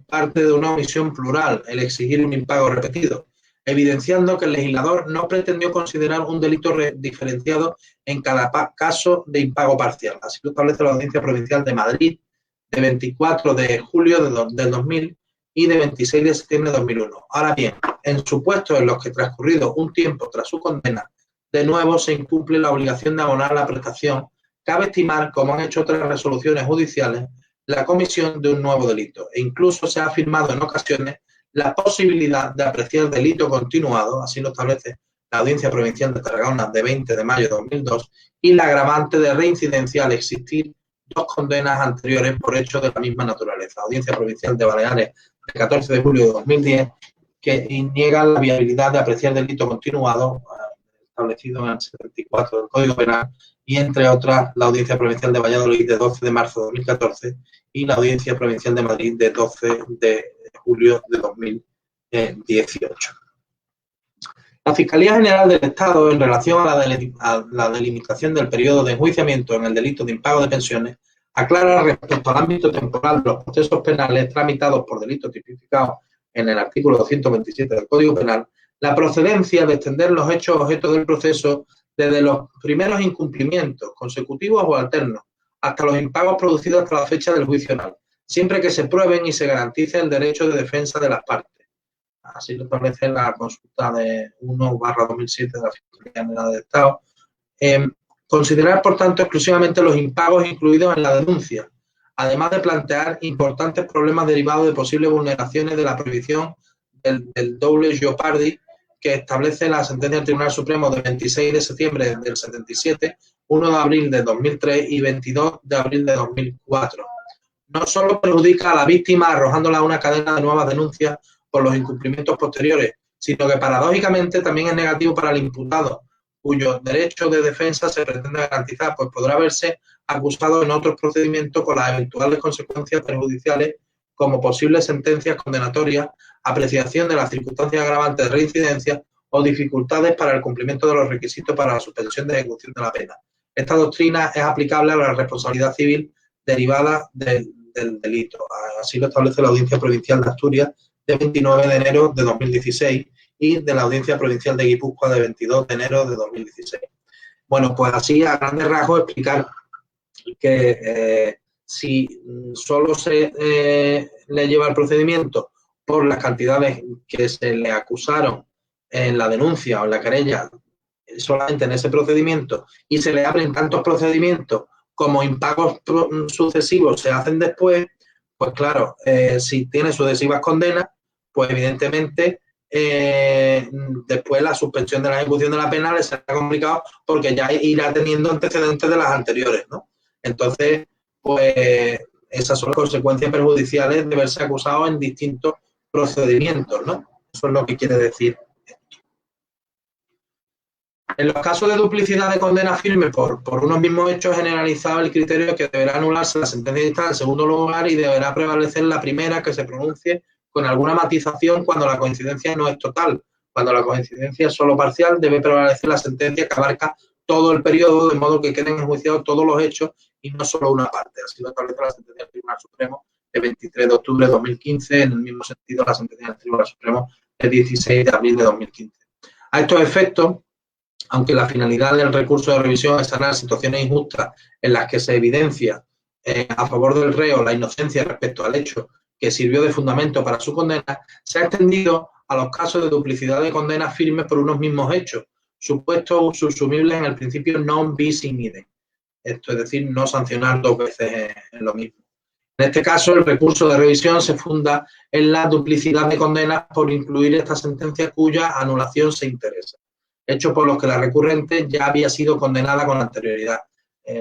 parte de una omisión plural, el exigir un impago repetido, evidenciando que el legislador no pretendió considerar un delito diferenciado en cada caso de impago parcial. Así lo establece la Audiencia Provincial de Madrid de 24 de julio del 2000 y de 26 de septiembre de 2001. Ahora bien, en supuestos en los que transcurrido un tiempo tras su condena, de nuevo se incumple la obligación de abonar la prestación, cabe estimar, como han hecho otras resoluciones judiciales, la comisión de un nuevo delito. E incluso se ha afirmado en ocasiones la posibilidad de apreciar delito continuado, así lo establece la Audiencia Provincial de Tarragona de 20 de mayo de 2002, y la agravante de reincidencia al existir dos condenas anteriores por hechos de la misma naturaleza. Audiencia Provincial de Baleares de 14 de julio de 2010, que niega la viabilidad de apreciar delito continuado establecido en el 74 del Código Penal, y entre otras la Audiencia Provincial de Valladolid de 12 de marzo de 2014 y la Audiencia Provincial de Madrid de 12 de julio de 2018. La Fiscalía General del Estado, en relación a la delimitación del periodo de enjuiciamiento en el delito de impago de pensiones, aclara respecto al ámbito temporal de los procesos penales tramitados por delitos tipificados en el artículo 227 del Código Penal, la procedencia de extender los hechos objeto del proceso desde los primeros incumplimientos consecutivos o alternos hasta los impagos producidos hasta la fecha del juicio oral, siempre que se prueben y se garantice el derecho de defensa de las partes. Así lo establece la consulta de 1/2007 de la Fiscalía General del Estado. Considerar, por tanto, exclusivamente los impagos incluidos en la denuncia, además de plantear importantes problemas derivados de posibles vulneraciones de la prohibición del doble jeopardy que establece la sentencia del Tribunal Supremo de 26 de septiembre del 77, 1 de abril de 2003 y 22 de abril de 2004. No solo perjudica a la víctima arrojándola a una cadena de nuevas denuncias por los incumplimientos posteriores, sino que paradójicamente también es negativo para el imputado, cuyo derecho de defensa se pretende garantizar, pues podrá verse acusado en otros procedimientos con las eventuales consecuencias perjudiciales como posibles sentencias condenatorias, apreciación de las circunstancias agravantes de reincidencia o dificultades para el cumplimiento de los requisitos para la suspensión de ejecución de la pena. Esta doctrina es aplicable a la responsabilidad civil derivada del delito. Así lo establece la Audiencia Provincial de Asturias de 29 de enero de 2016 y de la Audiencia Provincial de Guipúzcoa de 22 de enero de 2016. Bueno, pues así a grandes rasgos explicar que si solo se le lleva el procedimiento por las cantidades que se le acusaron en la denuncia o en la querella solamente en ese procedimiento y se le abren tantos procedimientos como impagos sucesivos se hacen después, pues claro, si tiene sucesivas condenas, pues evidentemente después la suspensión de la ejecución de la pena le será complicado porque ya irá teniendo antecedentes de las anteriores, ¿no? Entonces, pues esas son las consecuencias perjudiciales de verse acusado en distintos procedimientos, ¿no? Eso es lo que quiere decir esto. En los casos de duplicidad de condena firme por unos mismos hechos, generalizado el criterio que deberá anularse la sentencia dictada en segundo lugar y deberá prevalecer la primera que se pronuncie con alguna matización cuando la coincidencia no es total. Cuando la coincidencia es solo parcial, debe prevalecer la sentencia que abarca todo el periodo, de modo que queden enjuiciados todos los hechos y no solo una parte. Así lo establece la sentencia del Tribunal Supremo de 23 de octubre de 2015, en el mismo sentido la sentencia del Tribunal Supremo del 16 de abril de 2015. A estos efectos, aunque la finalidad del recurso de revisión es sanar situaciones injustas en las que se evidencia a favor del reo la inocencia respecto al hecho que sirvió de fundamento para su condena, se ha extendido a los casos de duplicidad de condenas firmes por unos mismos hechos, supuestos subsumibles en el principio non bis in idem. Esto es decir, no sancionar dos veces en lo mismo. En este caso, el recurso de revisión se funda en la duplicidad de condenas por incluir esta sentencia cuya anulación se interesa, hecho por los que la recurrente ya había sido condenada con anterioridad,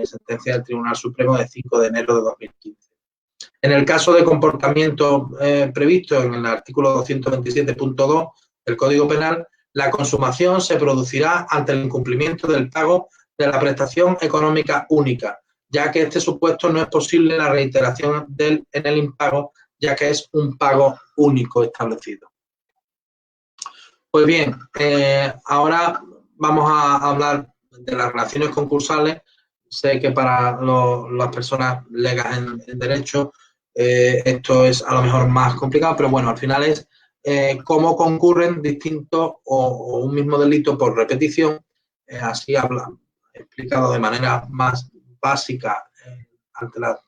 sentencia del Tribunal Supremo de 5 de enero de 2015. En el caso de comportamiento previsto en el artículo 227.2 del Código Penal, la consumación se producirá ante el incumplimiento del pago de la prestación económica única, ya que este supuesto no es posible la reiteración en el impago, ya que es un pago único establecido. Pues bien, ahora vamos a hablar de las relaciones concursales. Sé que para las personas legas en derecho esto es a lo mejor más complicado, pero bueno, al final es cómo concurren distintos o un mismo delito por repetición, así explicado de manera más básica ante la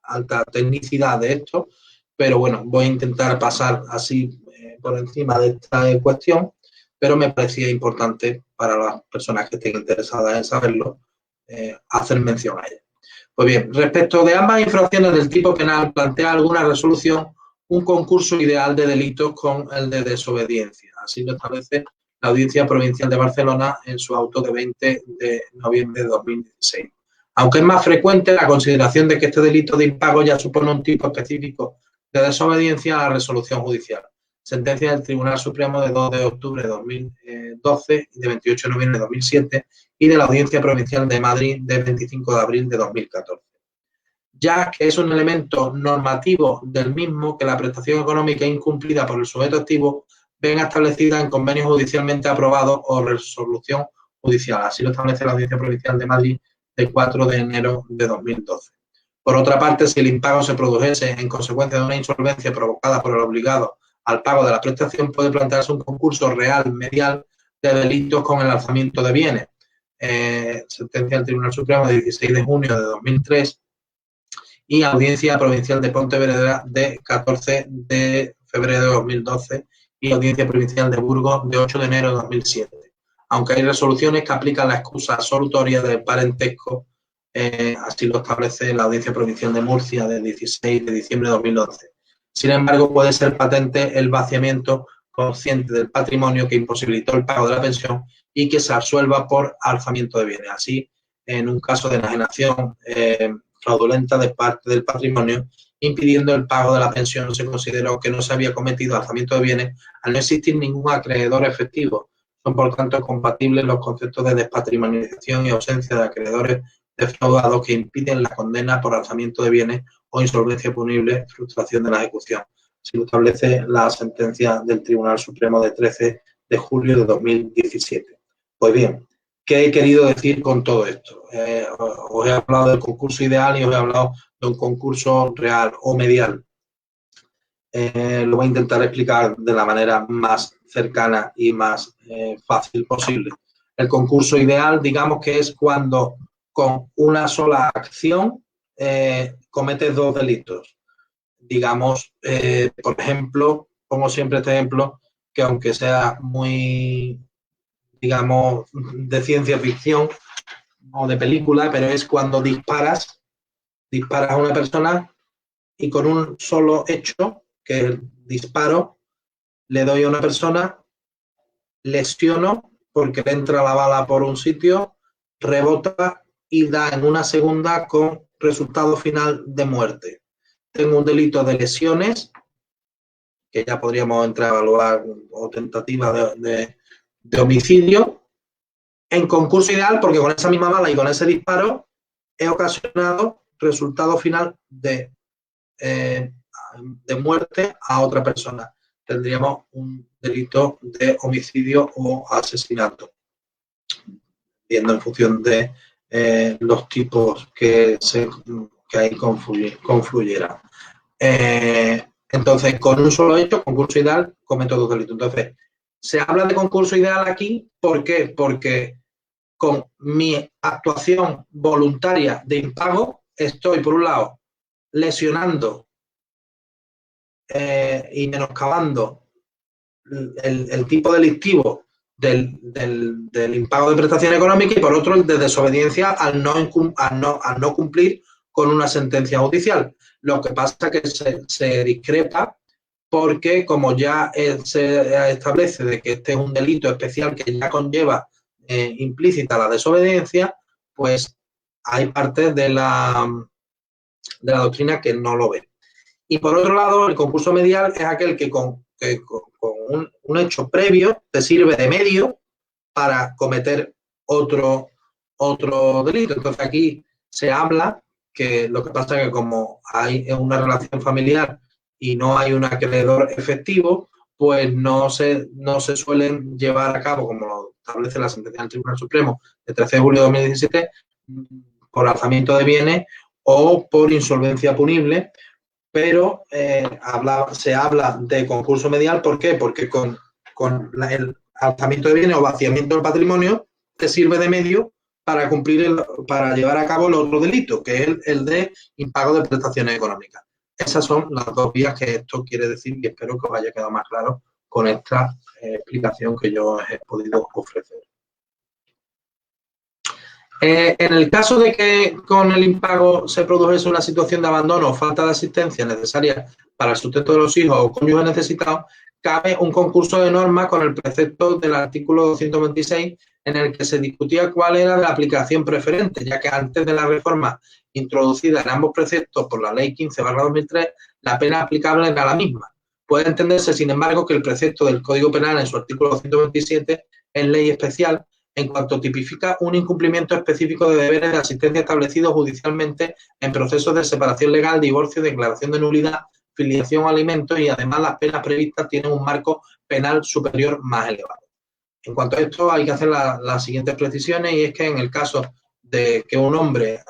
alta tecnicidad de esto, pero bueno, voy a intentar pasar así por encima de esta cuestión, pero me parecía importante para las personas que estén interesadas en saberlo, hacer mención a ella. Pues bien, respecto de ambas infracciones del tipo penal, plantea alguna resolución un concurso ideal de delitos con el de desobediencia. Así lo establece la Audiencia Provincial de Barcelona en su auto de 20 de noviembre de 2016. Aunque es más frecuente la consideración de que este delito de impago ya supone un tipo específico de desobediencia a la resolución judicial. Sentencia del Tribunal Supremo de 2 de octubre de 2012 y de 28 de noviembre de 2007 y de la Audiencia Provincial de Madrid de 25 de abril de 2014. Ya que es un elemento normativo del mismo que la prestación económica incumplida por el sujeto activo venga establecida en convenio judicialmente aprobado o resolución judicial. Así lo establece la Audiencia Provincial de Madrid del 4 de enero de 2012. Por otra parte, si el impago se produjese en consecuencia de una insolvencia provocada por el obligado al pago de la prestación, puede plantearse un concurso real medial de delitos con el alzamiento de bienes. Sentencia del Tribunal Supremo de 16 de junio de 2003 y Audiencia Provincial de Pontevedra de 14 de febrero de 2012 y Audiencia Provincial de Burgos de 8 de enero de 2007. Aunque hay resoluciones que aplican la excusa absolutoria del parentesco, así lo establece la Audiencia Provincial de Murcia del 16 de diciembre de 2011. Sin embargo, puede ser patente el vaciamiento consciente del patrimonio que imposibilitó el pago de la pensión y que se absuelva por alzamiento de bienes. Así, en un caso de enajenación fraudulenta de parte del patrimonio, impidiendo el pago de la pensión, se consideró que no se había cometido alzamiento de bienes al no existir ningún acreedor efectivo. Son, por tanto, compatibles los conceptos de despatrimonialización y ausencia de acreedores defraudados que impiden la condena por alzamiento de bienes o insolvencia punible, frustración de la ejecución. Así lo establece la sentencia del Tribunal Supremo de 13 de julio de 2017. Pues bien, ¿qué he querido decir con todo esto? Os he hablado del concurso ideal y os he hablado de un concurso real o medial. Lo voy a intentar explicar de la manera más cercana y más fácil posible. El concurso ideal, digamos que es cuando con una sola acción cometes dos delitos. Digamos, por ejemplo, pongo siempre este ejemplo, que aunque sea muy, digamos, de ciencia ficción o de película, pero es cuando disparas a una persona y con un solo hecho, que es el disparo, le doy a una persona, lesiono porque le entra la bala por un sitio, rebota y da en una segunda con resultado final de muerte. Tengo un delito de lesiones, que ya podríamos entrar a evaluar, o tentativa de homicidio, en concurso ideal porque con esa misma bala y con ese disparo he ocasionado resultado final de muerte a otra persona. Tendríamos un delito de homicidio o asesinato, viendo en función de los tipos que ahí confluyeran. Entonces, con un solo hecho, concurso ideal, cometo dos delitos. Entonces, se habla de concurso ideal aquí, ¿por qué? Porque con mi actuación voluntaria de impago, estoy, por un lado, lesionando y menoscabando el tipo delictivo del impago de prestación económica y por otro el de desobediencia al no cumplir con una sentencia judicial. Lo que pasa es que se discrepa porque como ya se establece de que este es un delito especial que ya conlleva implícita la desobediencia, pues hay partes de la doctrina que no lo ve. Y por otro lado, el concurso medial es aquel que con un hecho previo te sirve de medio para cometer otro delito. Entonces aquí se habla que lo que pasa es que como hay una relación familiar y no hay un acreedor efectivo, pues no se suelen llevar a cabo, como lo establece la sentencia del Tribunal Supremo de 13 de julio de 2017, por alzamiento de bienes o por insolvencia punible, pero se habla de concurso medial. ¿Por qué? Porque con el alzamiento de bienes o vaciamiento del patrimonio te sirve de medio para para llevar a cabo el otro delito, que es el de impago de prestaciones económicas. Esas son las dos vías que esto quiere decir y espero que os haya quedado más claro con esta explicación que yo os he podido ofrecer. En el caso de que con el impago se produjese una situación de abandono o falta de asistencia necesaria para el sustento de los hijos o cónyuges necesitados, cabe un concurso de normas con el precepto del artículo 226 en el que se discutía cuál era la aplicación preferente, ya que antes de la reforma introducida en ambos preceptos por la Ley 15/2003, la pena aplicable era la misma. Puede entenderse, sin embargo, que el precepto del Código Penal en su artículo 227 es ley especial en cuanto tipifica un incumplimiento específico de deberes de asistencia establecidos judicialmente en procesos de separación legal, divorcio, declaración de nulidad, filiación o alimentos y además las penas previstas tienen un marco penal superior más elevado. En cuanto a esto hay que hacer las siguientes precisiones y es que en el caso de que un hombre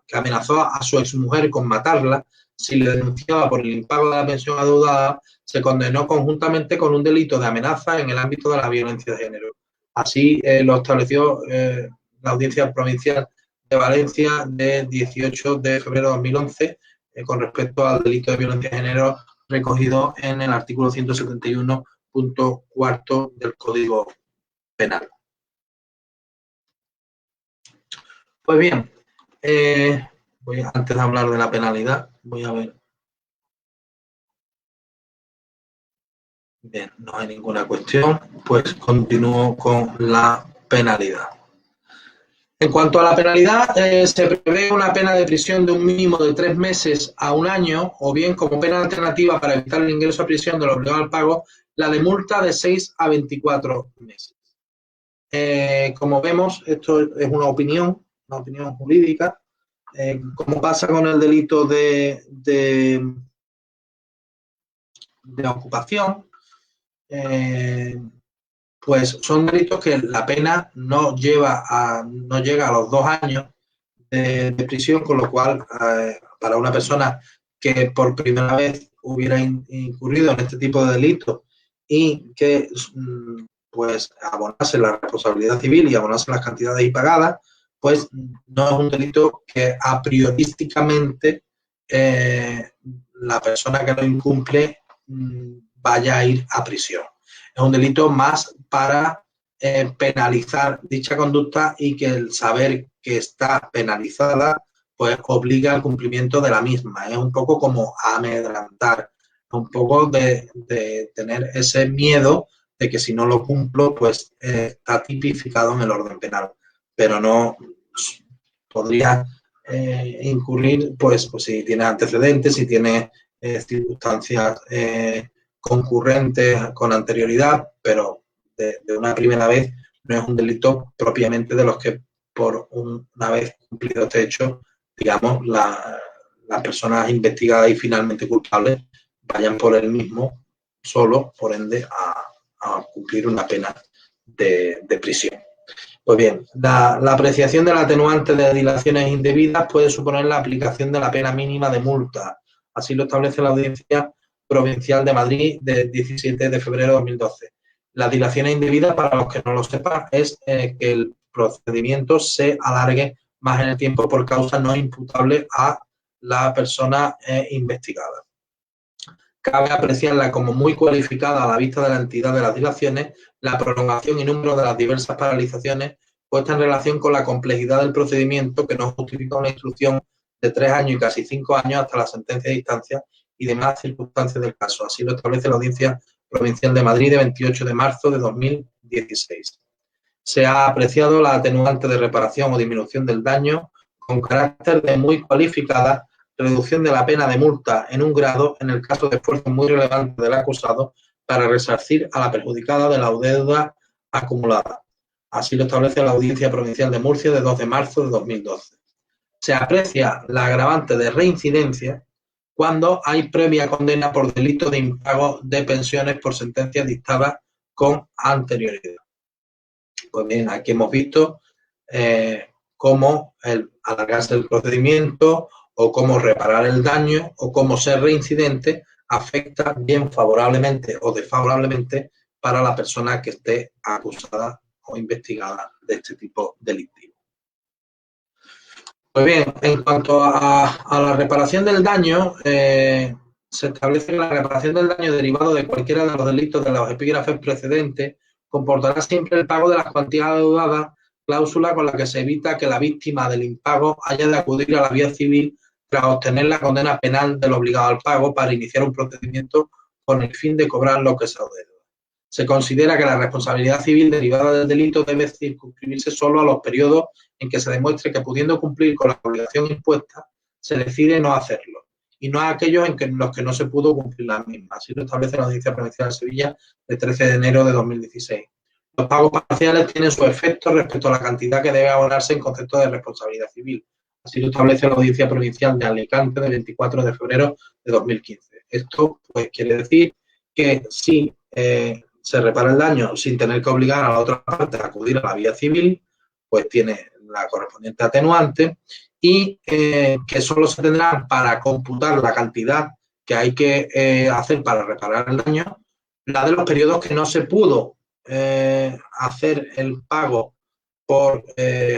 que amenazó a su exmujer con matarla, si le denunciaba por el impago de la pensión adeudada, se condenó conjuntamente con un delito de amenaza en el ámbito de la violencia de género. Así lo estableció la Audiencia Provincial de Valencia de 18 de febrero de 2011 con respecto al delito de violencia de género recogido en el artículo 171.4 del Código Penal. Pues bien, antes de hablar de la penalidad, voy a ver. Bien, no hay ninguna cuestión, pues continúo con la penalidad. En cuanto a la penalidad, se prevé una pena de prisión de un mínimo de 3 meses a 1 año, o bien como pena alternativa para evitar el ingreso a prisión de los obligados al pago, la de multa de 6 a 24 meses. Como vemos, esto es una opinión jurídica. Como pasa con el delito de ocupación, pues son delitos que la pena no llega a los 2 años de prisión, con lo cual para una persona que por primera vez hubiera incurrido en este tipo de delitos y que pues abonase la responsabilidad civil y abonase las cantidades impagadas, pues no es un delito que a priorísticamente la persona que lo incumple vaya a ir a prisión. Es un delito más para penalizar dicha conducta y que el saber que está penalizada pues obliga al cumplimiento de la misma. Es un poco como amedrentar, un poco de tener ese miedo de que si no lo cumplo pues está tipificado en el orden penal, pero no podría incurrir pues si tiene antecedentes, si tiene circunstancias concurrentes con anterioridad, pero de una primera vez no es un delito propiamente de los que por una vez cumplido este hecho, digamos, las personas investigadas y finalmente culpables vayan por el mismo solo, por ende, a cumplir una pena de prisión. Pues bien, la apreciación del atenuante de dilaciones indebidas puede suponer la aplicación de la pena mínima de multa Así lo establece la Audiencia Provincial de Madrid del 17 de febrero de 2012. Las dilaciones indebidas, para los que no lo sepan, es que el procedimiento se alargue más en el tiempo por causa no imputable a la persona investigada. Cabe apreciarla como muy cualificada a la vista de la entidad de las dilaciones, la prolongación y número de las diversas paralizaciones puesta en relación con la complejidad del procedimiento, que no justifica una instrucción de 3 años y casi 5 años hasta la sentencia de instancia y demás circunstancias del caso. Así lo establece la Audiencia Provincial de Madrid de 28 de marzo de 2016. Se ha apreciado la atenuante de reparación o disminución del daño con carácter de muy cualificada, reducción de la pena de multa en un grado en el caso de esfuerzo muy relevante del acusado para resarcir a la perjudicada de la deuda acumulada. Así lo establece la Audiencia Provincial de Murcia de 2 de marzo de 2012. Se aprecia la agravante de reincidencia cuando hay previa condena por delito de impago de pensiones por sentencias dictadas con anterioridad. Pues bien, aquí hemos visto cómo el alargarse el procedimiento o cómo reparar el daño o cómo ser reincidente afecta bien favorablemente o desfavorablemente para la persona que esté acusada o investigada de este tipo delictivo. Pues bien, en cuanto a la reparación del daño, se establece que la reparación del daño derivado de cualquiera de los delitos de los epígrafes precedentes comportará siempre el pago de las cuantías adeudadas, cláusula con la que se evita que la víctima del impago haya de acudir a la vía civil tras obtener la condena penal del obligado al pago para iniciar un procedimiento con el fin de cobrar lo que se adeuda. Se considera que la responsabilidad civil derivada del delito debe circunscribirse solo a los periodos en que se demuestre que, pudiendo cumplir con la obligación impuesta, se decide no hacerlo, y no a aquellos en los que no se pudo cumplir la misma. Así lo establece la Audiencia Provincial de Sevilla de 13 de enero de 2016. Los pagos parciales tienen su efecto respecto a la cantidad que debe abonarse en concepto de responsabilidad civil. Así lo establece la Audiencia Provincial de Alicante de 24 de febrero de 2015. Esto pues quiere decir que si se repara el daño sin tener que obligar a la otra parte a acudir a la vía civil, pues tiene la correspondiente atenuante, y que solo se tendrá para computar la cantidad que hay que hacer para reparar el daño, la de los periodos que no se pudo hacer el pago por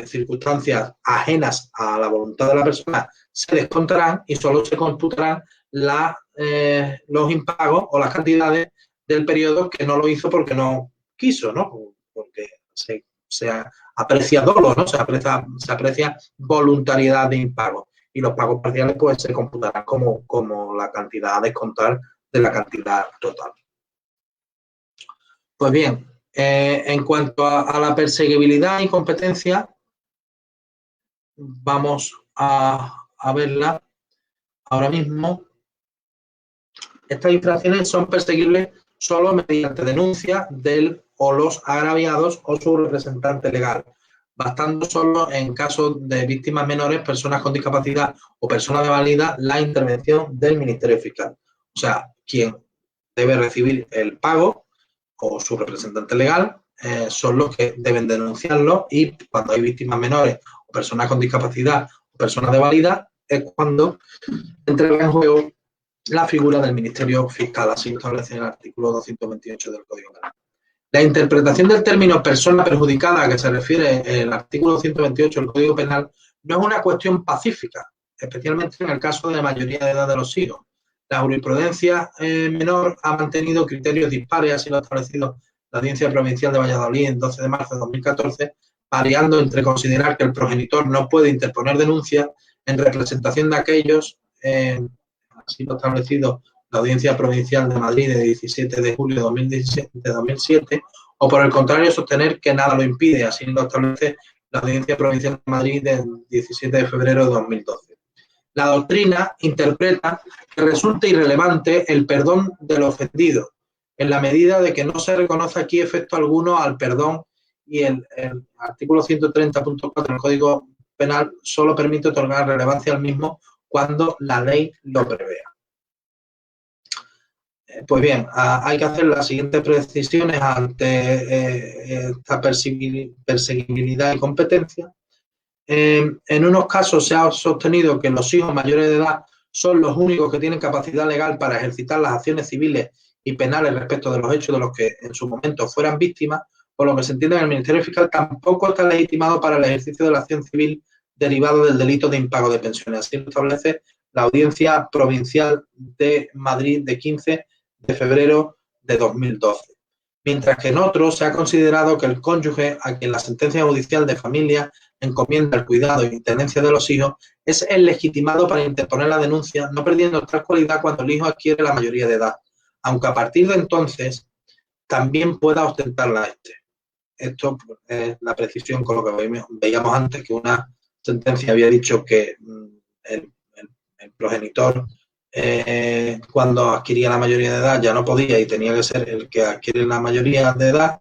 circunstancias ajenas a la voluntad de la persona, se descontarán y solo se computarán los impagos o las cantidades del periodo que no lo hizo porque no quiso, ¿no? Porque se aprecia dolo, ¿no? Se aprecia voluntariedad de impago. Y los pagos parciales pues se computarán como la cantidad a descontar de la cantidad total. Pues bien, en cuanto a la perseguibilidad y competencia, vamos a verla ahora mismo. Estas infracciones son perseguibles solo mediante denuncia del o los agraviados o su representante legal, bastando solo en caso de víctimas menores, personas con discapacidad o personas de valida, la intervención del Ministerio Fiscal. O sea, quien debe recibir el pago o su representante legal son los que deben denunciarlo, y cuando hay víctimas menores o personas con discapacidad o personas de valida es cuando entra en juego la figura del Ministerio Fiscal, así lo establece en el artículo 228 del Código Penal. La interpretación del término persona perjudicada a que se refiere el artículo 128 del Código Penal no es una cuestión pacífica, especialmente en el caso de la mayoría de edad de los hijos. La jurisprudencia menor ha mantenido criterios dispares, así lo ha establecido la Audiencia Provincial de Valladolid en 12 de marzo de 2014, variando entre considerar que el progenitor no puede interponer denuncia en representación de aquellos, así lo ha establecido la Audiencia Provincial de Madrid de 17 de julio de 2007, o por el contrario sostener que nada lo impide, así lo establece la Audiencia Provincial de Madrid del 17 de febrero de 2012. La doctrina interpreta que resulta irrelevante el perdón del ofendido, en la medida de que no se reconoce aquí efecto alguno al perdón, y el artículo 130.4 del Código Penal solo permite otorgar relevancia al mismo cuando la ley lo prevea. Pues bien, hay que hacer las siguientes precisiones ante esta perseguibilidad y competencia. En unos casos se ha sostenido que los hijos mayores de edad son los únicos que tienen capacidad legal para ejercitar las acciones civiles y penales respecto de los hechos de los que en su momento fueran víctimas, por lo que se entiende que el Ministerio Fiscal tampoco está legitimado para el ejercicio de la acción civil derivado del delito de impago de pensiones. Así lo establece la Audiencia Provincial de Madrid de 15 de febrero de 2012. Mientras que en otros se ha considerado que el cónyuge a quien la sentencia judicial de familia encomienda el cuidado y tenencia de los hijos es el legitimado para interponer la denuncia, no perdiendo tal cualidad cuando el hijo adquiere la mayoría de edad, aunque a partir de entonces también pueda ostentarla este. Esto es la precisión con lo que veíamos antes, que una sentencia había dicho que el progenitor cuando adquiría la mayoría de edad ya no podía y tenía que ser el que adquiere la mayoría de edad,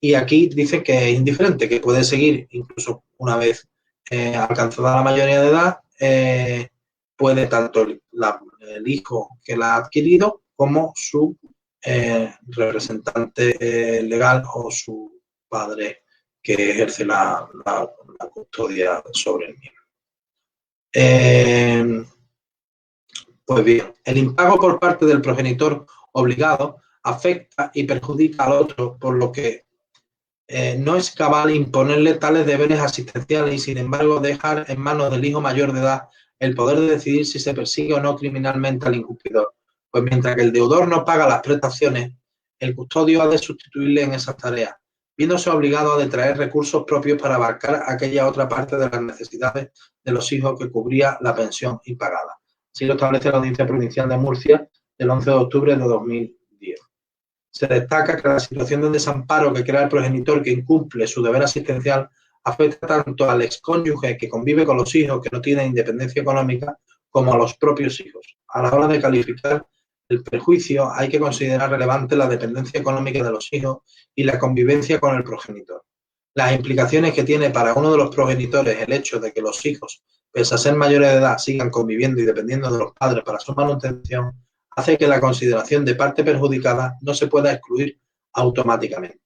y aquí dice que es indiferente, que puede seguir incluso una vez alcanzada la mayoría de edad, puede tanto el hijo que la ha adquirido como su representante legal o su padre que ejerce la custodia sobre el niño. Pues bien, el impago por parte del progenitor obligado afecta y perjudica al otro, por lo que no es cabal imponerle tales deberes asistenciales y, sin embargo, dejar en manos del hijo mayor de edad el poder de decidir si se persigue o no criminalmente al incumplidor. Pues mientras que el deudor no paga las prestaciones, el custodio ha de sustituirle en esas tareas, viéndose obligado a detraer recursos propios para abarcar aquella otra parte de las necesidades de los hijos que cubría la pensión impagada. Así lo establece la Audiencia Provincial de Murcia del 11 de octubre de 2010. Se destaca que la situación de desamparo que crea el progenitor que incumple su deber asistencial afecta tanto al excónyuge que convive con los hijos que no tienen independencia económica como a los propios hijos. A la hora de calificar el perjuicio hay que considerar relevante la dependencia económica de los hijos y la convivencia con el progenitor. Las implicaciones que tiene para uno de los progenitores el hecho de que los hijos, pese a ser mayores de edad, sigan conviviendo y dependiendo de los padres para su manutención, hace que la consideración de parte perjudicada no se pueda excluir automáticamente.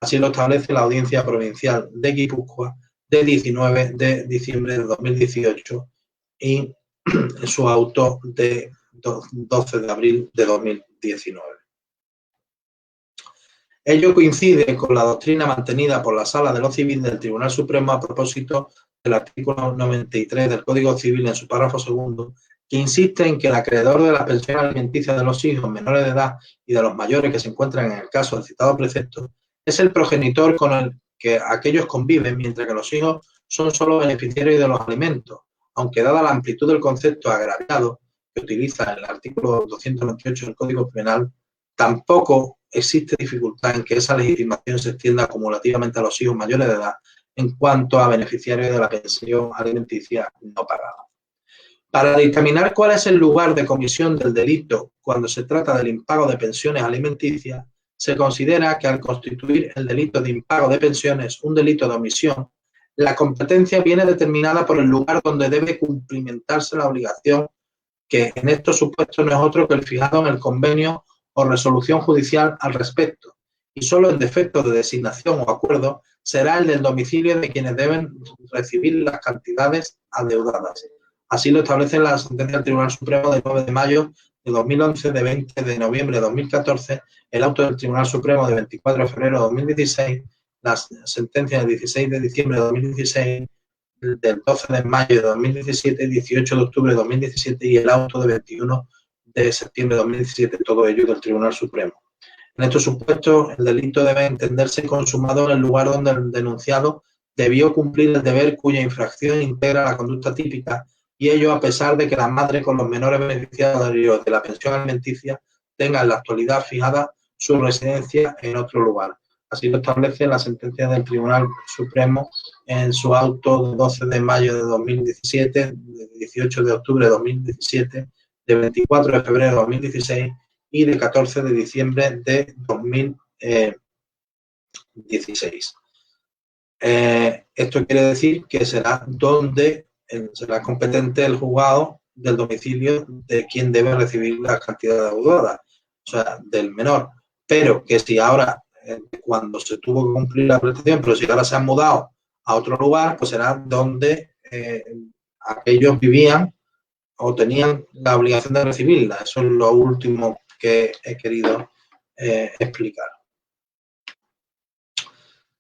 Así lo establece la Audiencia Provincial de Guipúzcoa de 19 de diciembre de 2018 y en su auto de 12 de abril de 2019. Ello coincide con la doctrina mantenida por la Sala de lo Civil del Tribunal Supremo a propósito del artículo 93 del Código Civil en su párrafo segundo, que insiste en que el acreedor de la pensión alimenticia de los hijos menores de edad y de los mayores que se encuentran en el caso del citado precepto es el progenitor con el que aquellos conviven, mientras que los hijos son solo beneficiarios de los alimentos, aunque dada la amplitud del concepto agraviado que utiliza el artículo 228 del Código Penal, tampoco existe dificultad en que esa legitimación se extienda acumulativamente a los hijos mayores de edad en cuanto a beneficiarios de la pensión alimenticia no pagada. Para dictaminar cuál es el lugar de comisión del delito cuando se trata del impago de pensiones alimenticias, se considera que al constituir el delito de impago de pensiones un delito de omisión, la competencia viene determinada por el lugar donde debe cumplimentarse la obligación, que en estos supuestos no es otro que el fijado en el convenio o resolución judicial al respecto, y solo en defecto de designación o acuerdo será el del domicilio de quienes deben recibir las cantidades adeudadas. Así lo establece la sentencia del Tribunal Supremo de 9 de mayo de 2011, de 20 de noviembre de 2014, el auto del Tribunal Supremo de 24 de febrero de 2016, las sentencias del 16 de diciembre de 2016, del 12 de mayo de 2017, 18 de octubre de 2017 y el auto de 21 de septiembre de 2017, todo ello del Tribunal Supremo. En estos supuestos, el delito debe entenderse consumado en el lugar donde el denunciado debió cumplir el deber cuya infracción integra la conducta típica, y ello a pesar de que la madre con los menores beneficiarios de la pensión alimenticia tenga en la actualidad fijada su residencia en otro lugar. Así lo establece la sentencia del Tribunal Supremo en su auto de 12 de mayo de 2017, de 18 de octubre de 2017, de 24 de febrero de 2016 y de 14 de diciembre de 2016. Esto quiere decir que será será competente el juzgado del domicilio de quien debe recibir la cantidad adeudada, o sea, del menor. Pero que si ahora, cuando se tuvo que cumplir la prestación, pero si ahora se han mudado a otro lugar, pues será donde aquellos vivían o tenían la obligación de recibirla. Eso es lo último que he querido explicar.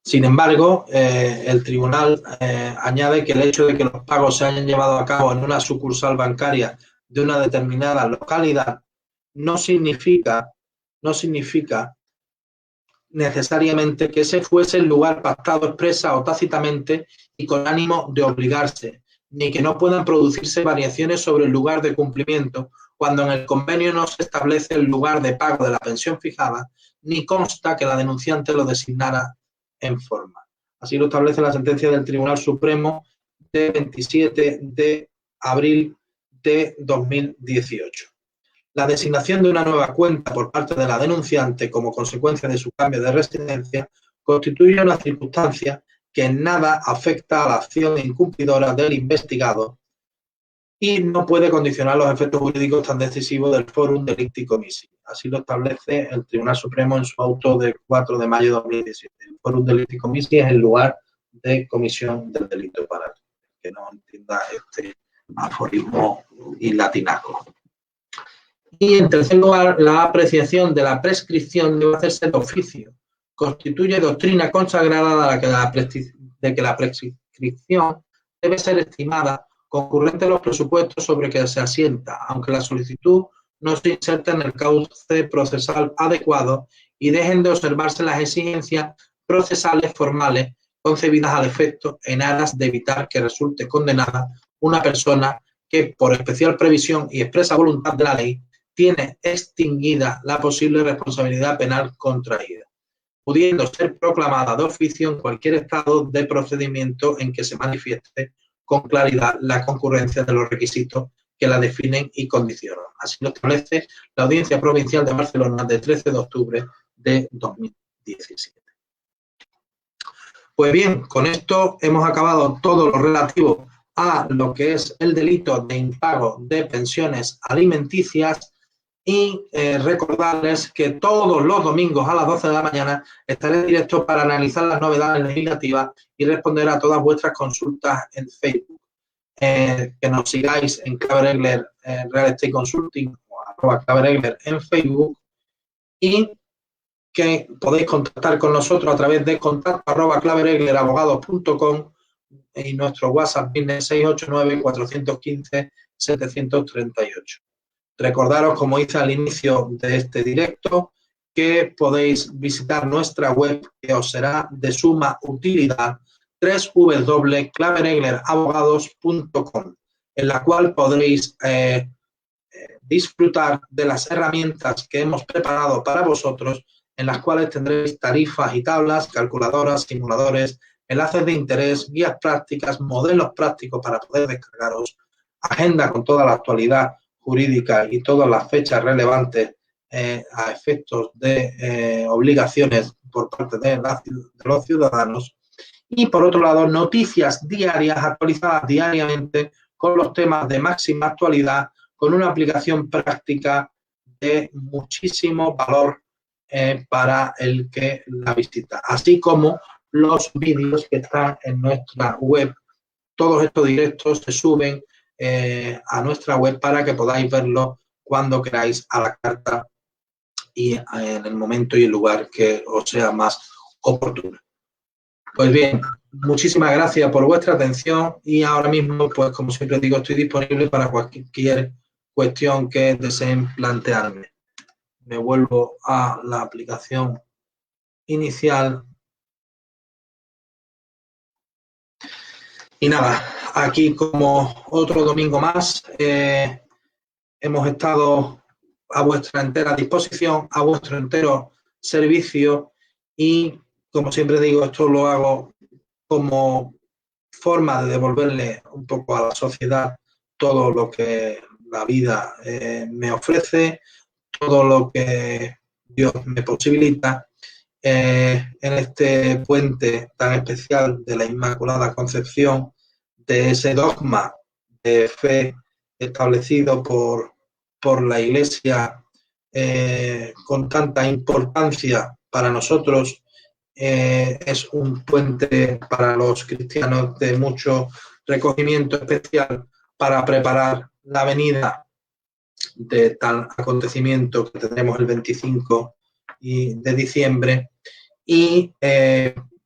Sin embargo, el tribunal añade que el hecho de que los pagos se hayan llevado a cabo en una sucursal bancaria de una determinada localidad no significa necesariamente que ese fuese el lugar pactado expresa o tácitamente y con ánimo de obligarse, ni que no puedan producirse variaciones sobre el lugar de cumplimiento cuando en el convenio no se establece el lugar de pago de la pensión fijada, ni consta que la denunciante lo designara en forma. Así lo establece la sentencia del Tribunal Supremo de 27 de abril de 2018. La designación de una nueva cuenta por parte de la denunciante como consecuencia de su cambio de residencia constituye una circunstancia que en nada afecta a la acción incumplidora del investigado y no puede condicionar los efectos jurídicos tan decisivos del Forum Delicti Commissi. Así lo establece el Tribunal Supremo en su auto de 4 de mayo de 2017. El Forum Delicti Commissi es el lugar de comisión del delito, para que no entienda este aforismo y latinaco. Y en tercer lugar, la apreciación de la prescripción debe hacerse de oficio. Constituye doctrina consagrada de que la prescripción debe ser estimada concurrente a los presupuestos sobre que se asienta, aunque la solicitud no se inserta en el cauce procesal adecuado y dejen de observarse las exigencias procesales formales concebidas al efecto en aras de evitar que resulte condenada una persona que, por especial previsión y expresa voluntad de la ley, tiene extinguida la posible responsabilidad penal contraída, pudiendo ser proclamada de oficio en cualquier estado de procedimiento en que se manifieste con claridad la concurrencia de los requisitos que la definen y condicionan. Así lo establece la Audiencia Provincial de Barcelona de 13 de octubre de 2017. Pues bien, con esto hemos acabado todo lo relativo a lo que es el delito de impago de pensiones alimenticias y recordarles que todos los domingos a las 12 de la mañana estaré en directo para analizar las novedades legislativas y responder a todas vuestras consultas en Facebook. Que nos sigáis en Clave Regler Real Estate Consulting o @Clave Regler en Facebook y que podéis contactar con nosotros a través de contacto@claveregleravogados.com y nuestro WhatsApp business 689-415-738. Recordaros, como hice al inicio de este directo, que podéis visitar nuestra web, que os será de suma utilidad, www.claveregleravogados.com, en la cual podréis disfrutar de las herramientas que hemos preparado para vosotros, en las cuales tendréis tarifas y tablas, calculadoras, simuladores, enlaces de interés, guías prácticas, modelos prácticos para poder descargaros, agenda con toda la actualidad jurídica y todas las fechas relevantes a efectos de obligaciones por parte de los ciudadanos. Y por otro lado, noticias diarias actualizadas diariamente con los temas de máxima actualidad, con una aplicación práctica de muchísimo valor para el que la visita, así como los vídeos que están en nuestra web. Todos estos directos se suben a nuestra web para que podáis verlo cuando queráis, a la carta y en el momento y el lugar que os sea más oportuno. Pues bien, muchísimas gracias por vuestra atención y ahora mismo, pues como siempre digo, estoy disponible para cualquier cuestión que deseen plantearme. Me vuelvo a la aplicación inicial. Y nada, aquí como otro domingo más, hemos estado a vuestra entera disposición, a vuestro entero servicio y, como siempre digo, esto lo hago como forma de devolverle un poco a la sociedad todo lo que la vida me ofrece, todo lo que Dios me posibilita. En este puente tan especial de la Inmaculada Concepción, de ese dogma de fe establecido por la Iglesia con tanta importancia para nosotros, es un puente para los cristianos de mucho recogimiento especial para preparar la venida de tal acontecimiento que tendremos el 25 de diciembre. Y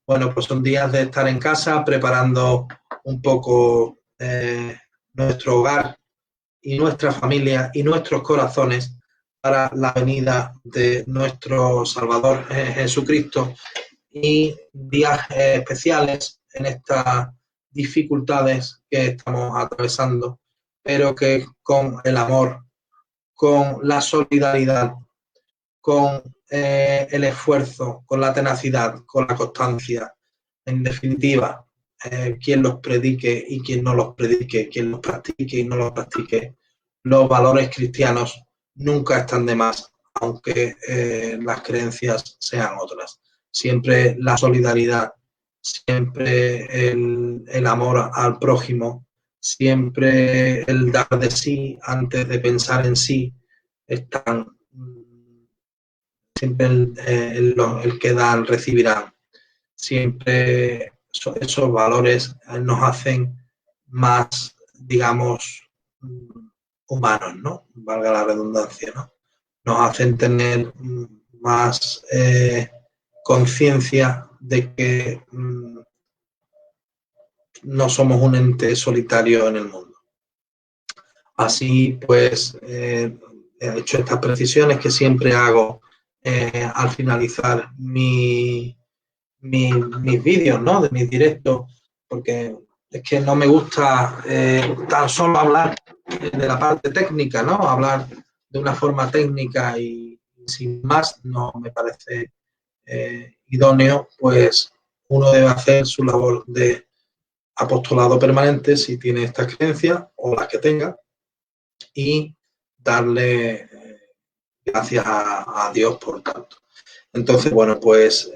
bueno, pues son días de estar en casa preparando un poco nuestro hogar y nuestra familia y nuestros corazones para la venida de nuestro Salvador Jesucristo, y días especiales en estas dificultades que estamos atravesando, pero que con el amor, con la solidaridad, con el esfuerzo, con la tenacidad, con la constancia, en definitiva, quien los predique y quien no los predique, quien los practique y no los practique, los valores cristianos nunca están de más, aunque las creencias sean otras. Siempre la solidaridad, siempre el amor al prójimo, siempre el dar de sí antes de pensar en sí, están siempre el que dan recibirá. Siempre esos valores nos hacen más, digamos, humanos, ¿no? Valga la redundancia, ¿no? Nos hacen tener más conciencia de que no somos un ente solitario en el mundo. Así pues, he hecho estas precisiones que siempre hago al finalizar mis vídeos, ¿no? De mis directos, porque es que no me gusta tan solo hablar de la parte técnica, ¿no? Hablar de una forma técnica y sin más no me parece idóneo, pues uno debe hacer su labor de apostolado permanente si tiene estas creencias o las que tenga, y darle gracias a Dios por tanto. Entonces, bueno, pues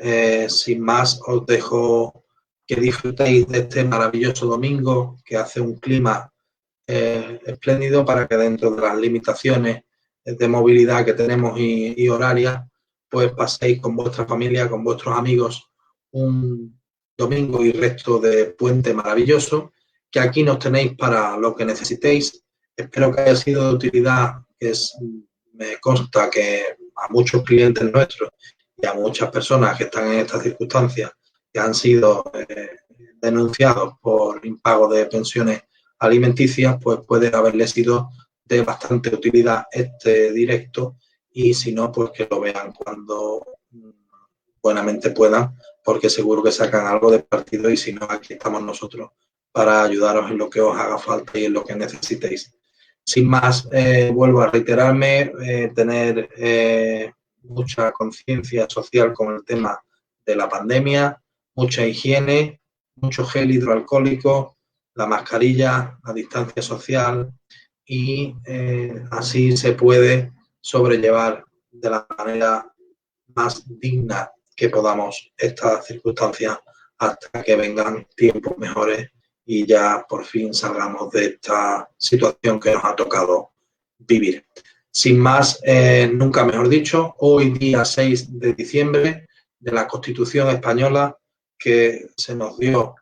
sin más os dejo que disfrutéis de este maravilloso domingo, que hace un clima espléndido, para que dentro de las limitaciones de movilidad que tenemos y horarias, pues paséis con vuestra familia, con vuestros amigos, un domingo y resto de puente maravilloso, que aquí nos tenéis para lo que necesitéis. Espero que haya sido de utilidad, me consta que a muchos clientes nuestros y a muchas personas que están en estas circunstancias, que han sido denunciados por impago de pensiones alimenticias, pues puede haberles sido de bastante utilidad este directo, y si no, pues que lo vean cuando buenamente puedan, porque seguro que sacan algo de partido, y si no, aquí estamos nosotros para ayudaros en lo que os haga falta y en lo que necesitéis. Sin más, vuelvo a reiterarme, tener mucha conciencia social con el tema de la pandemia, mucha higiene, mucho gel hidroalcohólico, la mascarilla, la distancia social, y así se puede sobrellevar de la manera más digna que podamos estas circunstancias hasta que vengan tiempos mejores y ya por fin salgamos de esta situación que nos ha tocado vivir. Sin más, nunca mejor dicho, hoy día 6 de diciembre de la Constitución española, que se nos dio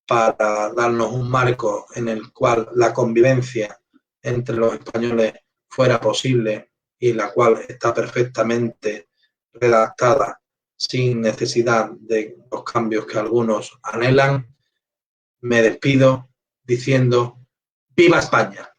para darnos un marco en el cual la convivencia entre los españoles fuera posible, y la cual está perfectamente redactada sin necesidad de los cambios que algunos anhelan. Me despido diciendo ¡viva España!